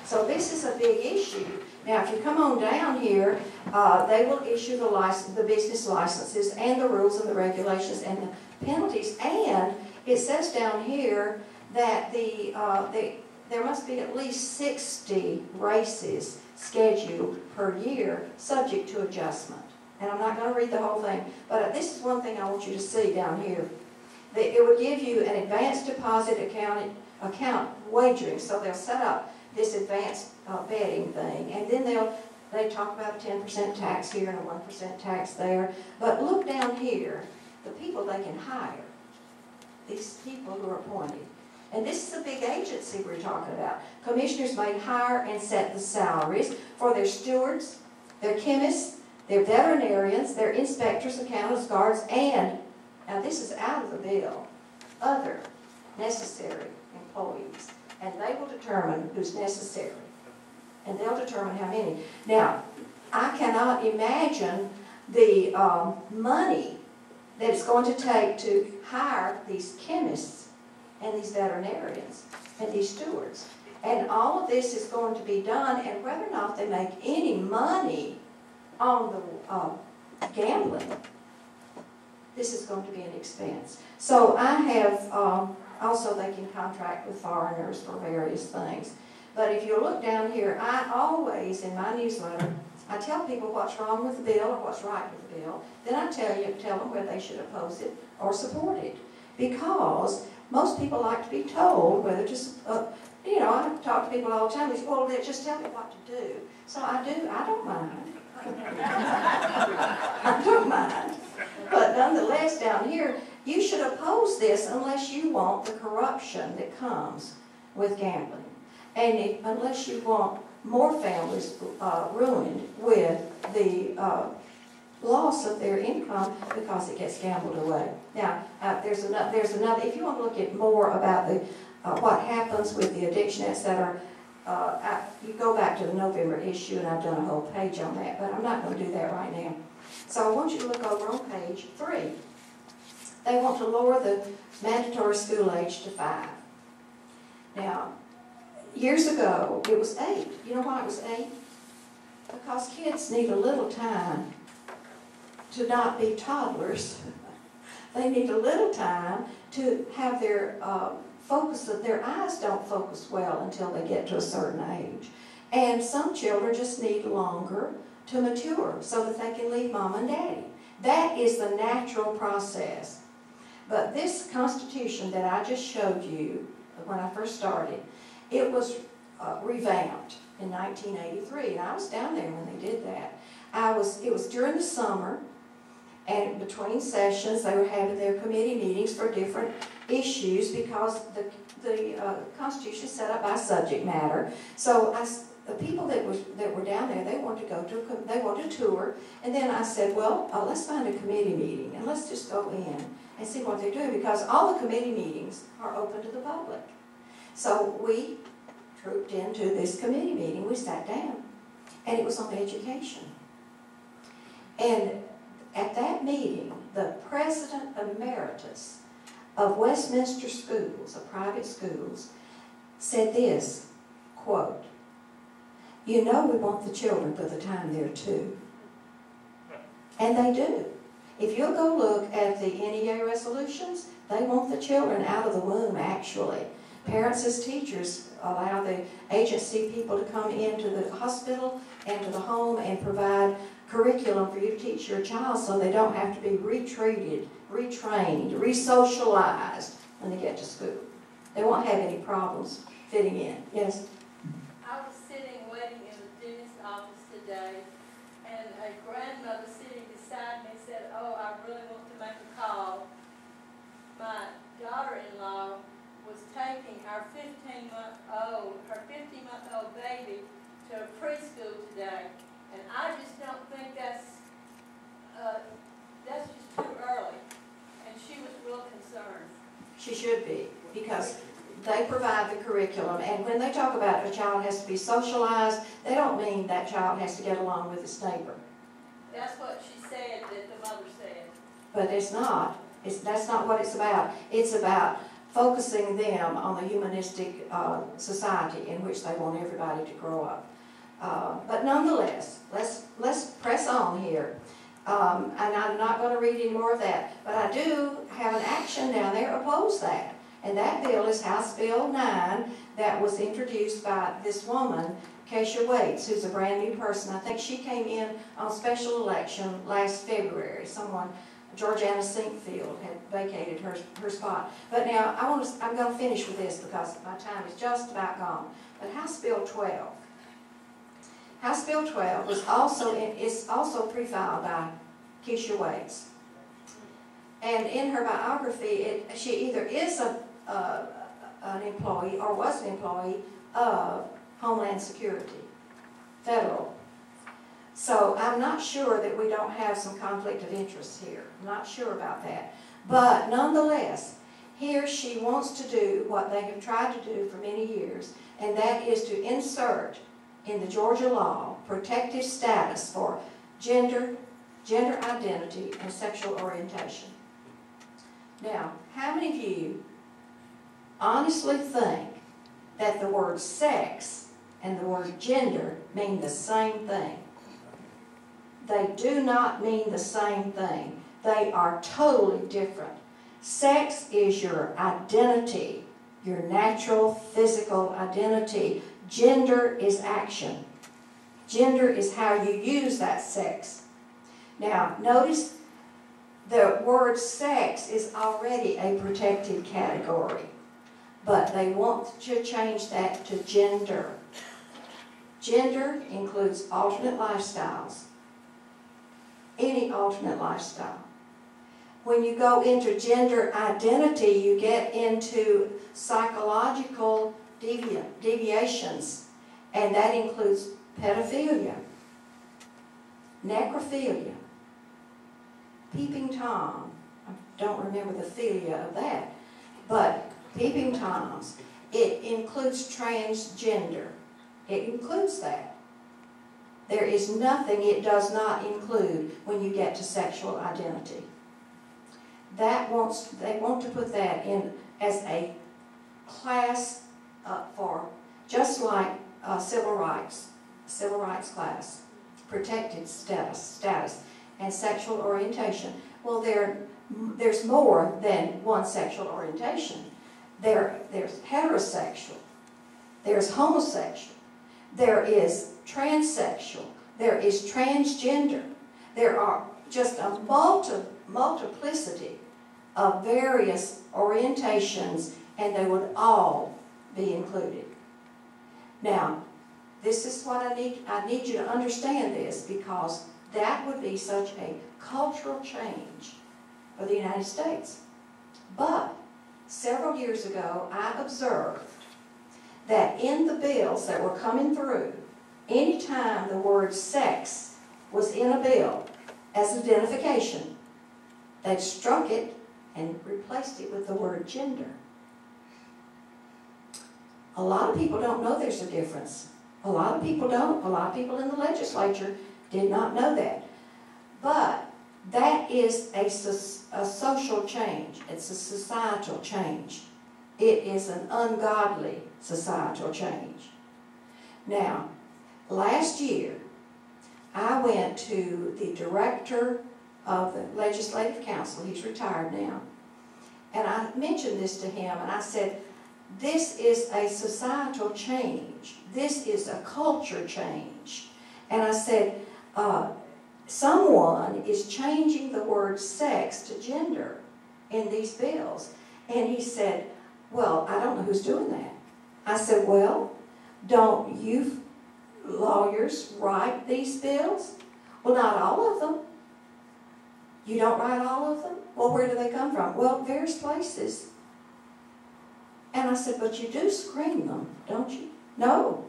So this is a big issue. Now, if you come on down here, they will issue the business licenses and the rules and the regulations and the penalties. And it says down here that there must be at least 60 races scheduled per year, subject to adjustment. And I'm not going to read the whole thing, but this is one thing I want you to see down here. It would give you an advanced deposit account wagering, so they'll set up this advanced betting thing, and then they talk about a 10% tax here and a 1% tax there. But look down here, the people they can hire, these people who are appointed. And this is a big agency we're talking about. Commissioners may hire and set the salaries for their stewards, their chemists, their veterinarians, their inspectors, accountants, guards, and, now this is out of the bill, other necessary employees. And they will determine who's necessary. And they'll determine how many. Now, I cannot imagine the money that it's going to take to hire these chemists and these veterinarians and these stewards. And all of this is going to be done, and whether or not they make any money on the gambling, this is going to be an expense. So I have, also they can contract with foreigners for various things. But if you look down here, I always, in my newsletter, I tell people what's wrong with the bill or what's right with the bill. Then I tell them whether they should oppose it or support it. Because most people like to be told whether to, I talk to people all the time. They say, well, they just tell me what to do. So I do. I don't mind. I don't mind. But nonetheless, down here, you should oppose this unless you want the corruption that comes with gambling. And unless you want more families ruined with the loss of their income because it gets gambled away. Now, there's another. If you want to look at more about the what happens with the addiction, etc., you go back to the November issue, and I've done a whole page on that. But I'm not going to do that right now. So I want you to look over on page 3. They want to lower the mandatory school age to 5. Now, years ago, it was 8. You know why it was 8? Because kids need a little time to not be toddlers. They need a little time to have their focus, their eyes don't focus well until they get to a certain age. And some children just need longer to mature so that they can leave mom and daddy. That is the natural process. But this Constitution that I just showed you when I first started, it was revamped in 1983, and I was down there when they did that. It was during the summer, and between sessions they were having their committee meetings for different issues because the Constitution is set up by subject matter. So the people that were down there, they wanted to tour, and then I said, well, let's find a committee meeting and let's just go in and see what they're doing, because all the committee meetings are open to the public. So we trooped into this committee meeting. We sat down, and it was on education. And at that meeting, the president emeritus of Westminster Schools, of private schools, said this, quote, "You know we want the children for the time there too." And they do. If you'll go look at the NEA resolutions, they want the children out of the womb, actually. Parents as teachers allow the agency people to come into the hospital and to the home and provide curriculum for you to teach your child so they don't have to be retreated, retrained, re-socialized when they get to school. They won't have any problems fitting in. Yes? I was sitting waiting in the dentist's office today, and a grandmother sitting beside me said, "Oh, I really want to make a call. My daughter-in-law was taking our 50-month-old baby to a preschool today, and I just don't think that's just too early." And she was real concerned. She should be, because they provide the curriculum, and when they talk about a child has to be socialized, they don't mean that child has to get along with his neighbor. That's what she said, that the mother said. But it's not. That's not what it's about. It's about focusing them on the humanistic society in which they want everybody to grow up. But nonetheless, let's press on here. And I'm not going to read any more of that, but I do have an action down there oppose that. And that bill is House Bill 9 that was introduced by this woman, Keisha Waits, who's a brand new person. I think she came in on special election last February. Someone, Georgiana Sinkfield, had vacated her spot. But now I'm going to finish with this because my time is just about gone. But House Bill 12. House Bill 12 is also pre-filed by Keisha Waits. And in her biography, she either is an employee or was an employee of Homeland Security, federal. So I'm not sure that we don't have some conflict of interest here. I'm not sure about that. But nonetheless, here she wants to do what they have tried to do for many years, and that is to insert in the Georgia law protective status for gender identity, and sexual orientation. Now, how many of you honestly think that the word sex and the word gender mean the same thing? They do not mean the same thing. They are totally different. Sex is your identity, your natural physical identity. Gender is action. Gender is how you use that sex. Now, notice the word sex is already a protected category, but they want to change that to gender. Gender includes alternate lifestyles, any alternate lifestyle. When you go into gender identity, you get into psychological deviations, and that includes pedophilia, necrophilia, peeping Tom. I don't remember the philia of that, but peeping Toms. It includes transgender. It includes that. There is nothing it does not include when you get to sexual identity. They want to put that in as a class for, just like civil rights class, protected status, and sexual orientation. Well, there's more than one sexual orientation. There's heterosexual, there's homosexual, there is transsexual, there is transgender. There are just a multiplicity of various orientations, and they would all be included. Now, this is what I need you to understand this, because that would be such a cultural change for the United States. But several years ago, I observed that in the bills that were coming through, anytime the word sex was in a bill as identification, they struck it and replaced it with the word gender. A lot of people don't know there's a difference. A lot of people don't. A lot of people in the legislature did not know that. But that is a social change. It's a societal change. It is an ungodly societal change. Now, last year, I went to the director of the Legislative Council. He's retired now. And I mentioned this to him, and I said, this is a societal change. This is a culture change. And I said, someone is changing the word sex to gender in these bills. And he said, well, I don't know who's doing that. I said, well, don't you lawyers write these bills? Well, not all of them. You don't write all of them? Well, where do they come from? Well, various places. And I said, but you do screen them, don't you? No.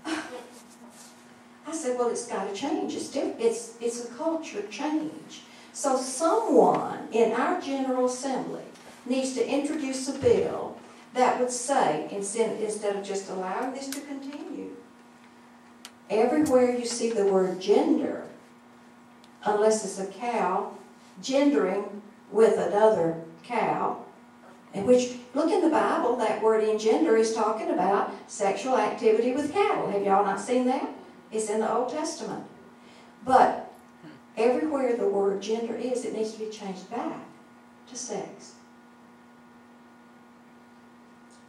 I said, well, it's got to change. It's different. It's a culture change. So someone in our General Assembly needs to introduce a bill that would say, instead of just allowing this to continue, everywhere you see the word gender, unless it's a cow, gendering with another cow, in which, look in the Bible, that word engender is talking about sexual activity with cattle. Have y'all not seen that? It's in the Old Testament. But everywhere the word gender is, it needs to be changed back to sex.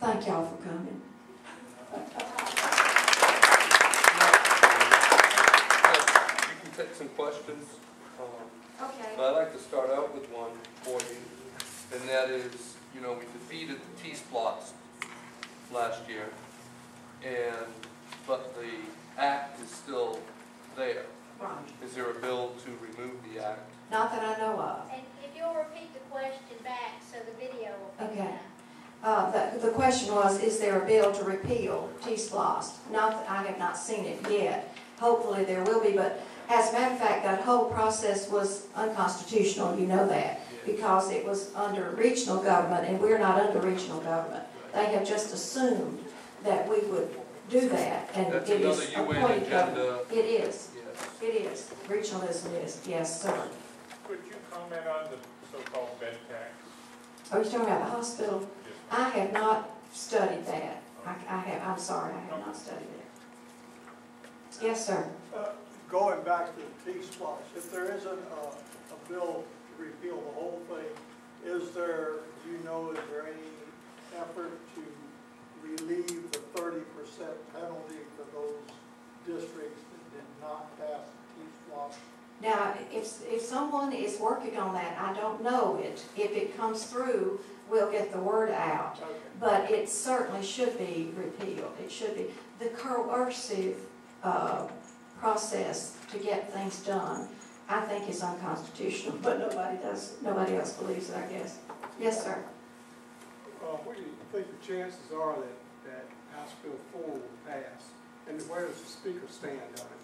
Thank y'all for coming. You can take some questions. Okay. But I'd like to start out with one for you, and that is, you know, we defeated the T-Splots last year, but the act is still there. Right. Is there a bill to remove the act? Not that I know of. And if you'll repeat the question back so the video will pick it Okay. up. The question was, is there a bill to repeal T-Splost? Not that I have not seen it yet. Hopefully there will be, but as a matter of fact, that whole process was unconstitutional, you know that, because it was under regional government, and we're not under regional government. They have just assumed that we would do that, and That's it is another UN appointed agenda. government. It is. Yes. It is. Regionalism is. Yes, sir. Could you comment on the so-called bed tax? Are you talking about the hospital? Yes. I have not studied that. I'm sorry, I have not studied that. Yes, sir. Going back to the T-Splosh, if there isn't a bill to repeal the whole thing, is there any effort to relieve the 30% penalty for those districts that did not pass the T-Splosh? Now, if someone is working on that, I don't know it. If it comes through, we'll get the word out. Okay. But it certainly should be repealed. It should be. The coercive process to get things done, I think, is unconstitutional, but nobody else believes it, I guess. Yes, sir. What do you think the chances are that House Bill 4 will pass? And where does the Speaker stand on it?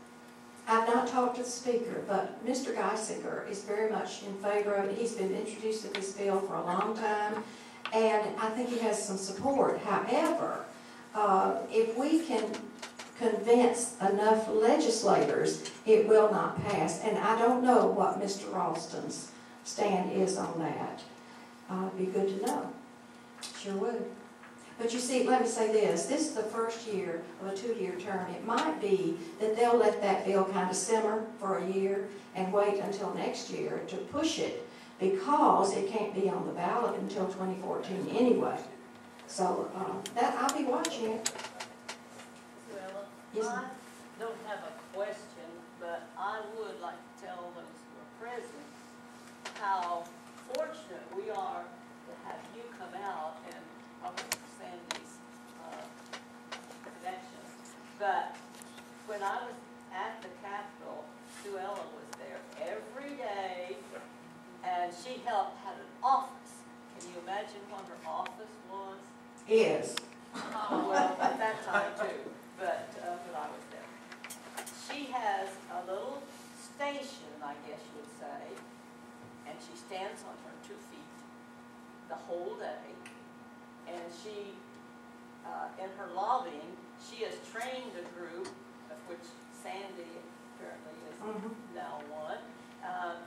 I've not talked to the Speaker, but Mr. Geisinger is very much in favor of it. He's been introduced to this bill for a long time, and I think he has some support. However, if we can convince enough legislators, it will not pass. And I don't know what Mr. Ralston's stand is on that. It'd be good to know. Sure would. But you see, let me say this. This is the first year of a 2-year term. It might be that they'll let that bill kind of simmer for a year and wait until next year to push it, because it can't be on the ballot until 2014 anyway. So that I'll be watching it. Well, Yes, I don't have a question, but I would like to tell those who are present how fortunate we are to have you come out and understand these connections. But when I was at the Capitol, Ellla was there every day, and she had an office. Can you imagine what her office was? Is. Well, at that time too, but when I was there. She has a little station, I guess you would say, and she stands on her 2 feet the whole day. And she, in her lobbying, she has trained a group, of which Sandy apparently is now one.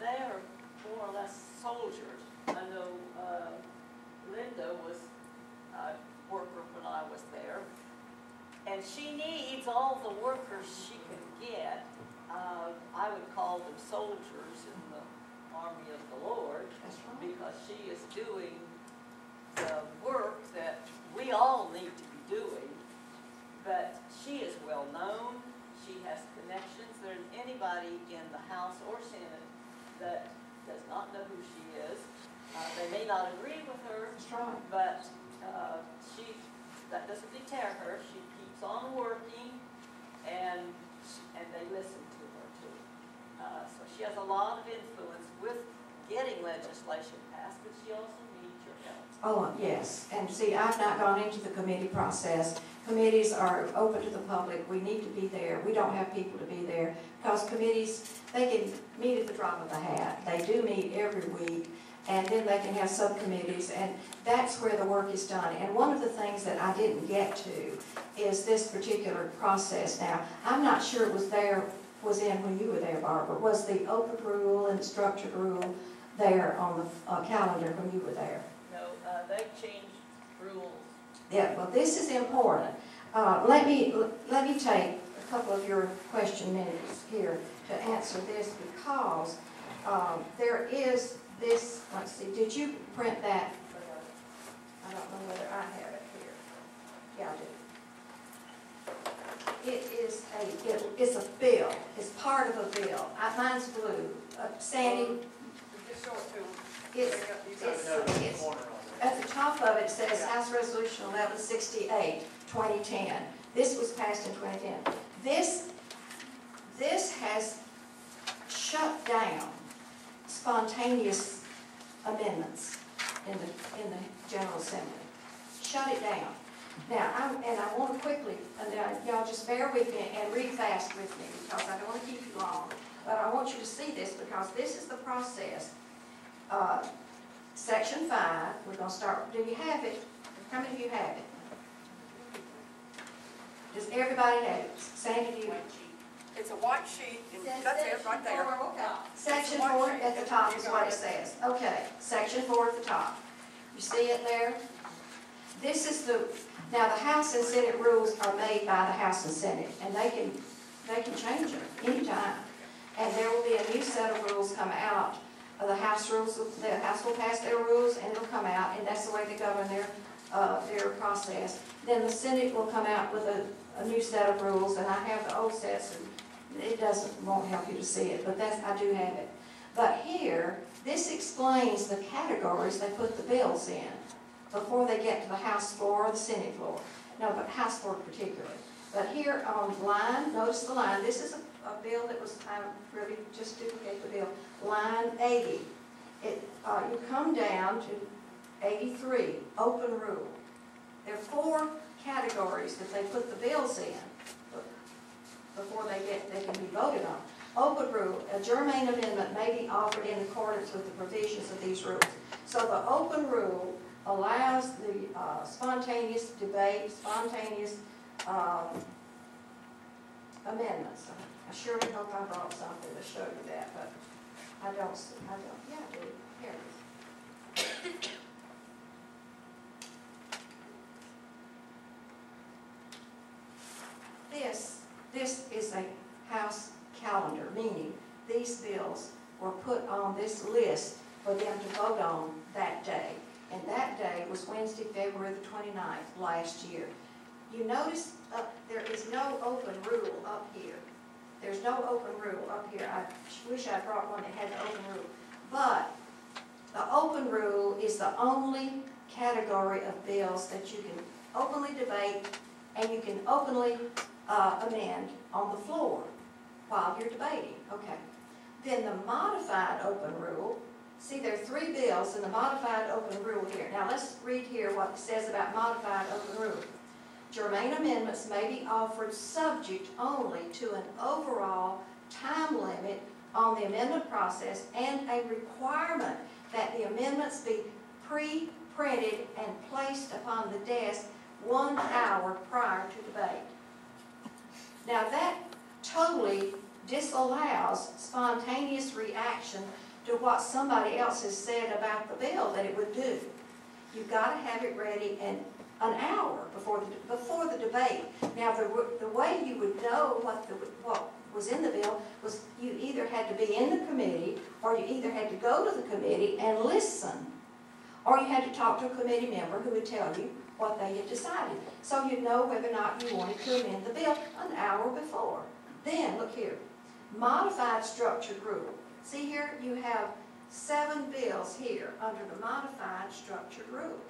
They are more or less soldiers. I know Linda was a worker when I was there. And she needs all the workers she can get. I would call them soldiers in the army of the Lord. That's right. Because she is doing the work that we all need to be doing, but she is well known, she has connections. There's anybody in the House or Senate that does not know who she is. They may not agree with her, That's right. but that doesn't deter her. She keeps on working, and they listen to her too. So she has a lot of influence with getting legislation passed, but she also needs your help. Oh, yes, and see, I've not gone into the committee process. Committees are open to the public, we need to be there, we don't have people to be there, because committees, they can meet at the drop of a hat. They do meet every week, and then they can have subcommittees, and that's where the work is done. And one of the things that I didn't get to is this particular process. Now, I'm not sure it was in when you were there, Barbara. Was the open rule and the structured rule there on the calendar when you were there? No, they changed rules. Yeah, well, this is important. Let me take a couple of your question minutes here to answer this, because there is this, let's see, did you print that? I don't know whether I have it here. Yeah, I do. It's a bill. It's part of a bill. Mine's blue. Sandy? Just show it to them. It's at the top of it says House Resolution 1168, 2010. This was passed in 2010. This has shut down spontaneous amendments in the General Assembly. Shut it down. Now, I want to quickly, y'all just bear with me and read fast with me, because I don't want to keep you long. But I want you to see this, because this is the process. Section 5, we're going to start. Do you have it? How many of you have it? Does everybody have it? Sandy, do you? It's a white sheet, and that's it right there. Section 4 at the top is what it says. Okay, Section 4 at the top. You see it there? This is now the House and Senate rules are made by the House and Senate, and they can change them anytime. And there will be a new set of rules come out. The House rules, the House will pass their rules, and it'll come out, and that's the way they govern their process. Then the Senate will come out with a new set of rules, and I have the old sets, and it won't help you to see it, but I do have it. But here, this explains the categories they put the bills in before they get to the House floor or the Senate floor. No, but House floor particularly. But here on the line, notice the line. This is a bill that was, I really just duplicate the bill. Line 80. You come down to 83, open rule. There are 4 categories that they put the bills in before they can be voted on. Open rule, a germane amendment may be offered in accordance with the provisions of these rules. So the open rule allows the spontaneous debate, spontaneous amendments. I surely hope I brought something to show you that, but I don't, yeah, I do. Here it is. This is a House calendar, meaning these bills were put on this list for them to vote on that day. And that day was Wednesday, February the 29th last year. You notice there is no open rule up here. There's no open rule up here. I wish I brought one that had the open rule. But the open rule is the only category of bills that you can openly debate and you can openly amend on the floor while you're debating. Okay. Then the modified open rule, see there are 3 bills in the modified open rule here. Now let's read here what it says about modified open rule. Germane amendments may be offered subject only to an overall time limit on the amendment process and a requirement that the amendments be pre-printed and placed upon the desk 1 hour prior to debate. Now that totally disallows spontaneous reaction to what somebody else has said about the bill that it would do. You've got to have it ready in an hour before the debate. Now the way you would know what was in the bill was you either had to be in the committee, or you either had to go to the committee and listen, or you had to talk to a committee member who would tell you what they had decided. So you'd know whether or not you wanted to amend the bill an hour before. Then, look here, modified structured rule. See here, you have 7 bills here under the modified structured rule.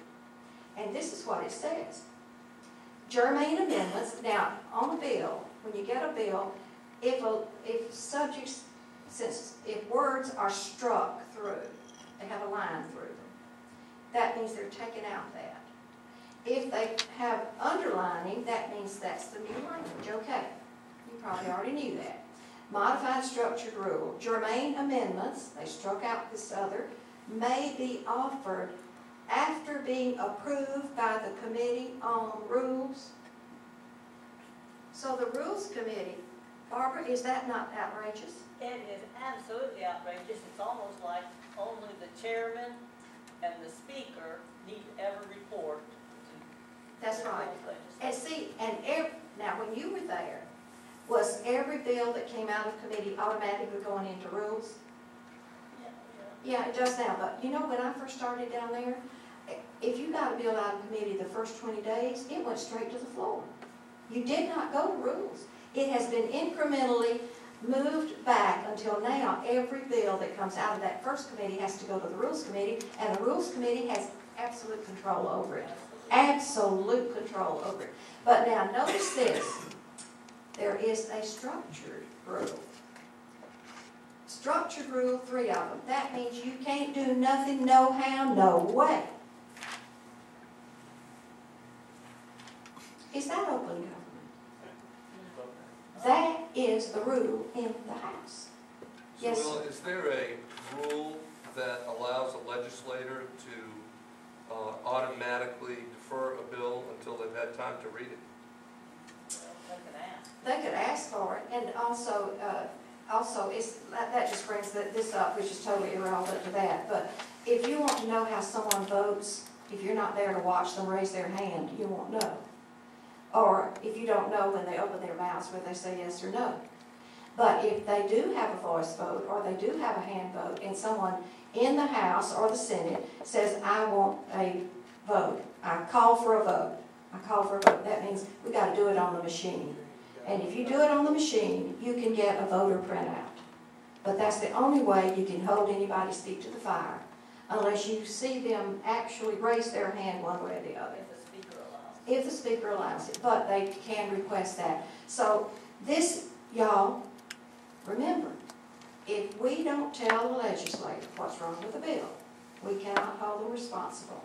And this is what it says. Germane amendments, now on a bill, when you get a bill, if subjects, if words are struck through, they have a line through them, that means they're taking out that. If they have underlining, that means that's the new language. Okay, you probably already knew that. Modified structured rule. Germane amendments, they struck out this other, may be offered after being approved by the Committee on Rules. So the Rules Committee, Barbara, is that not outrageous? It is absolutely outrageous. It's almost like only the chairman and the speaker need to ever report to That's the right. rules And legislation. see, now when you were there, was every bill that came out of committee automatically going into rules? Yeah, it does now, but you know, when I first started down there, if you got a bill out of committee the first 20 days, it went straight to the floor. You did not go to rules. It has been incrementally moved back until now. Every bill that comes out of that first committee has to go to the Rules Committee, and the Rules Committee has absolute control over it. Absolute control over it. But now notice this. There is a structured rule. Structured rule, 3 of them. That means you can't do nothing, no how, no way. Is that open government? That is the rule in the House. Yes, So, Will, sir. is there a rule that allows a legislator to automatically defer a bill until they've had time to read it? They could ask for it, and also that just brings this up, which is totally irrelevant to that. But if you want to know how someone votes, if you're not there to watch them raise their hand, you won't know. Or if you don't know when they open their mouths whether they say yes or no. But if they do have a voice vote, or they do have a hand vote, and someone in the House or the Senate says, I want a vote, I call for a vote, I call for a vote, that means we got to do it on the machine. And if you do it on the machine, you can get a voter printout. But that's the only way you can hold anybody's feet to the fire, unless you see them actually raise their hand one way or the other. If the speaker allows it, but they can request that. So this, y'all, remember, if we don't tell the legislature what's wrong with the bill, we cannot hold them responsible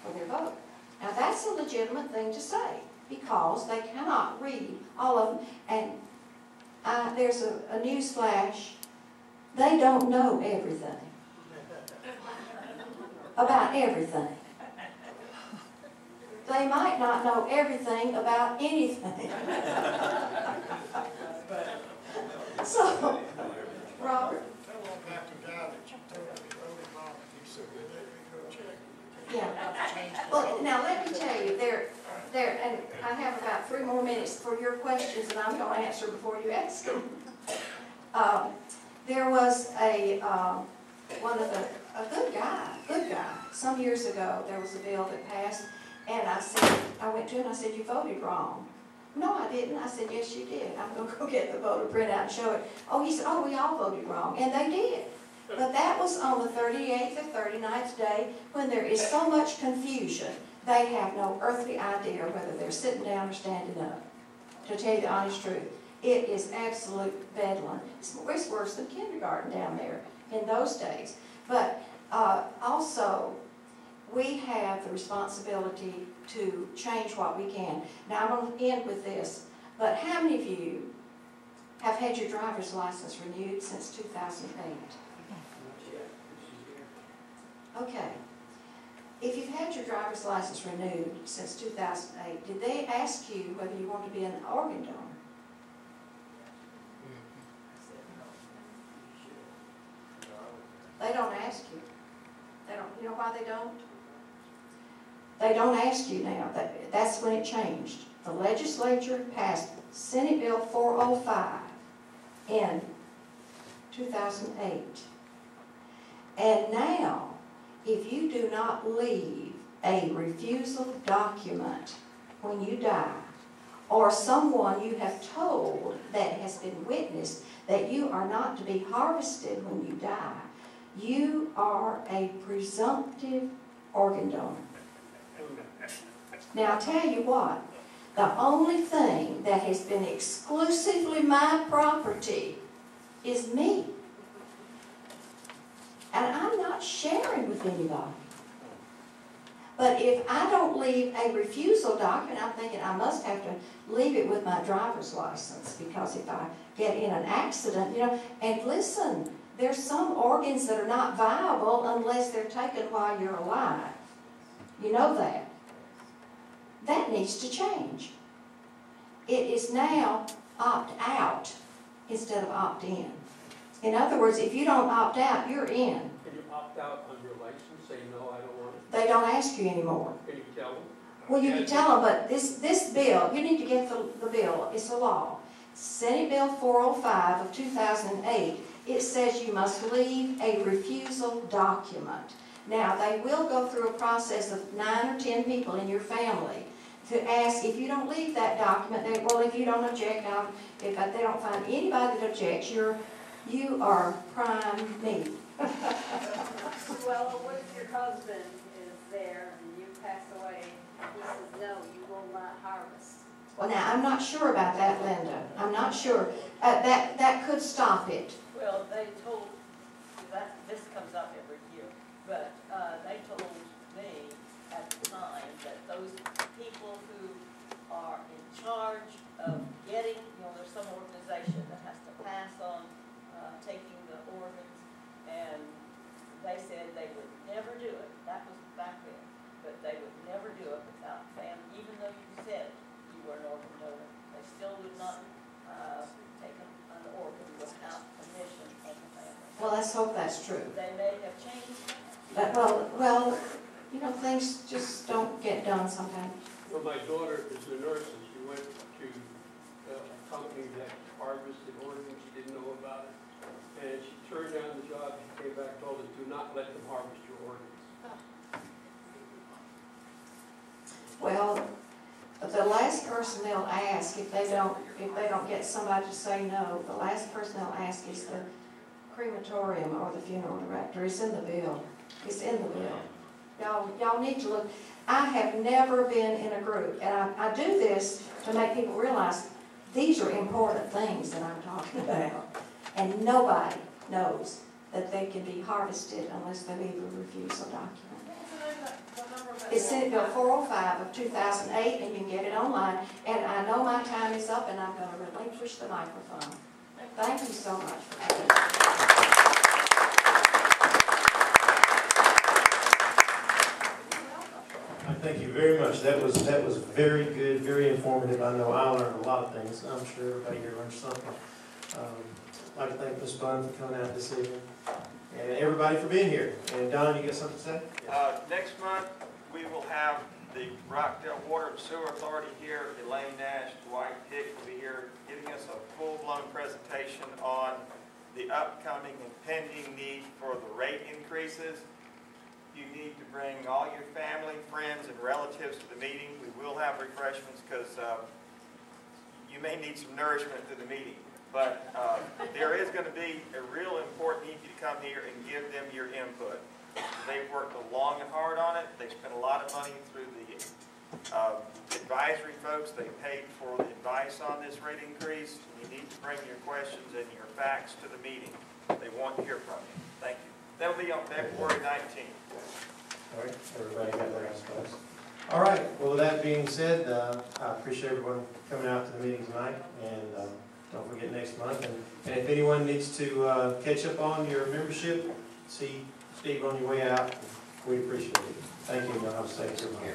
for their vote. Now that's a legitimate thing to say, because they cannot read all of them. And there's a news flash, they don't know everything about everything. They might not know everything about anything. So, Robert? Yeah. Well, now let me tell you, and I have about 3 more minutes for your questions, and I'm going to answer before you ask them. There was a good guy, some years ago, there was a bill that passed. And I went to him and I said, you voted wrong. No, I didn't. I said, yes, you did. I'm going to go get the voter printout and show it. Oh, he said, oh, we all voted wrong. And they did. But that was on the 38th or 39th day when there is so much confusion. They have no earthly idea whether they're sitting down or standing up. To tell you the honest truth, it is absolute bedlam. It's worse than kindergarten down there in those days. But also, we have the responsibility to change what we can. Now, I'm going to end with this, but how many of you have had your driver's license renewed since 2008? Okay. If you've had your driver's license renewed since 2008, did they ask you whether you want to be an organ donor? They don't ask you. They don't. You know why they don't? They don't ask you now. That's when it changed. The legislature passed Senate Bill 405 in 2008. And now, if you do not leave a refusal document when you die, or someone you have told that has been witnessed that you are not to be harvested when you die, you are a presumptive organ donor. Now, I'll tell you what, the only thing that has been exclusively my property is me. And I'm not sharing with anybody. But if I don't leave a refusal document, I'm thinking I must have to leave it with my driver's license, because if I get in an accident, you know, and listen, there's some organs that are not viable unless they're taken while you're alive. You know that. That needs to change. It is now opt out instead of opt in. In other words, if you don't opt out, you're in. Can you opt out on your license, say no, I don't want it? They don't ask you anymore. Can you tell them? Well, you can tell them, but this bill, you need to get the bill, it's a law. Senate Bill 405 of 2008, it says you must leave a refusal document. Now, they will go through a process of 9 or 10 people in your family to ask, if you don't leave that document, well, if you don't object, if they don't find anybody that objects, you are prime meat. Well, what if your husband is there and you pass away and he says, no, you will not harvest? Well, now, I'm not sure about that, Linda. I'm not sure. That could stop it. Well, they told, this comes up every year, but they told me at the time that those people who are in charge of getting, there's some organization that has to pass on taking the organs, and they said they would never do it. That was back then, but they would never do it without family, even though you said you were an organ donor. They still would not take an organ without permission of the family. Well, let's hope that's true. They may have changed. Well, things just don't get done sometimes. Well, my daughter is a nurse, and she went to a company that harvested organs. She didn't know about it. And she turned down the job. She came back and told us, do not let them harvest your organs. Well, the last person they'll ask, if they don't get somebody to say no, the last person they'll ask is the crematorium or the funeral director. It's in the bill. It's in the bill. Y'all need to look. I have never been in a group, and I do this to make people realize these are important things that I'm talking about. And nobody knows that they can be harvested unless they leave a refusal document. It's Senate Bill 405 of 2008, and you can get it online. And I know my time is up, and I'm going to relinquish the microphone. Thank you so much for that. Thank you very much. That was very good, very informative. I know I learned a lot of things. I'm sure everybody here learned something. I'd like to thank Ms. Bunn for coming out this evening, and everybody for being here. And Don, you got something to say? Next month, we will have the Rockdale Water and Sewer Authority here. Elaine Nash, Dwight Hick will be here giving us a full-blown presentation on the upcoming and pending need for the rate increases. You need to bring all your family, friends, and relatives to the meeting. We will have refreshments because you may need some nourishment to the meeting. But there is going to be a real important need for you to come here and give them your input. They've worked long and hard on it. They've spent a lot of money through the advisory folks. They paid for the advice on this rate increase. You need to bring your questions and your facts to the meeting. They want to hear from you. Thank you. That'll be on February 19th. All right, everybody got their response. All right, well, with that being said, I appreciate everyone coming out to the meeting tonight, and don't forget next month. And if anyone needs to catch up on your membership, see Steve on your way out, we'd appreciate it. Thank you, and y'all have a safe trip home.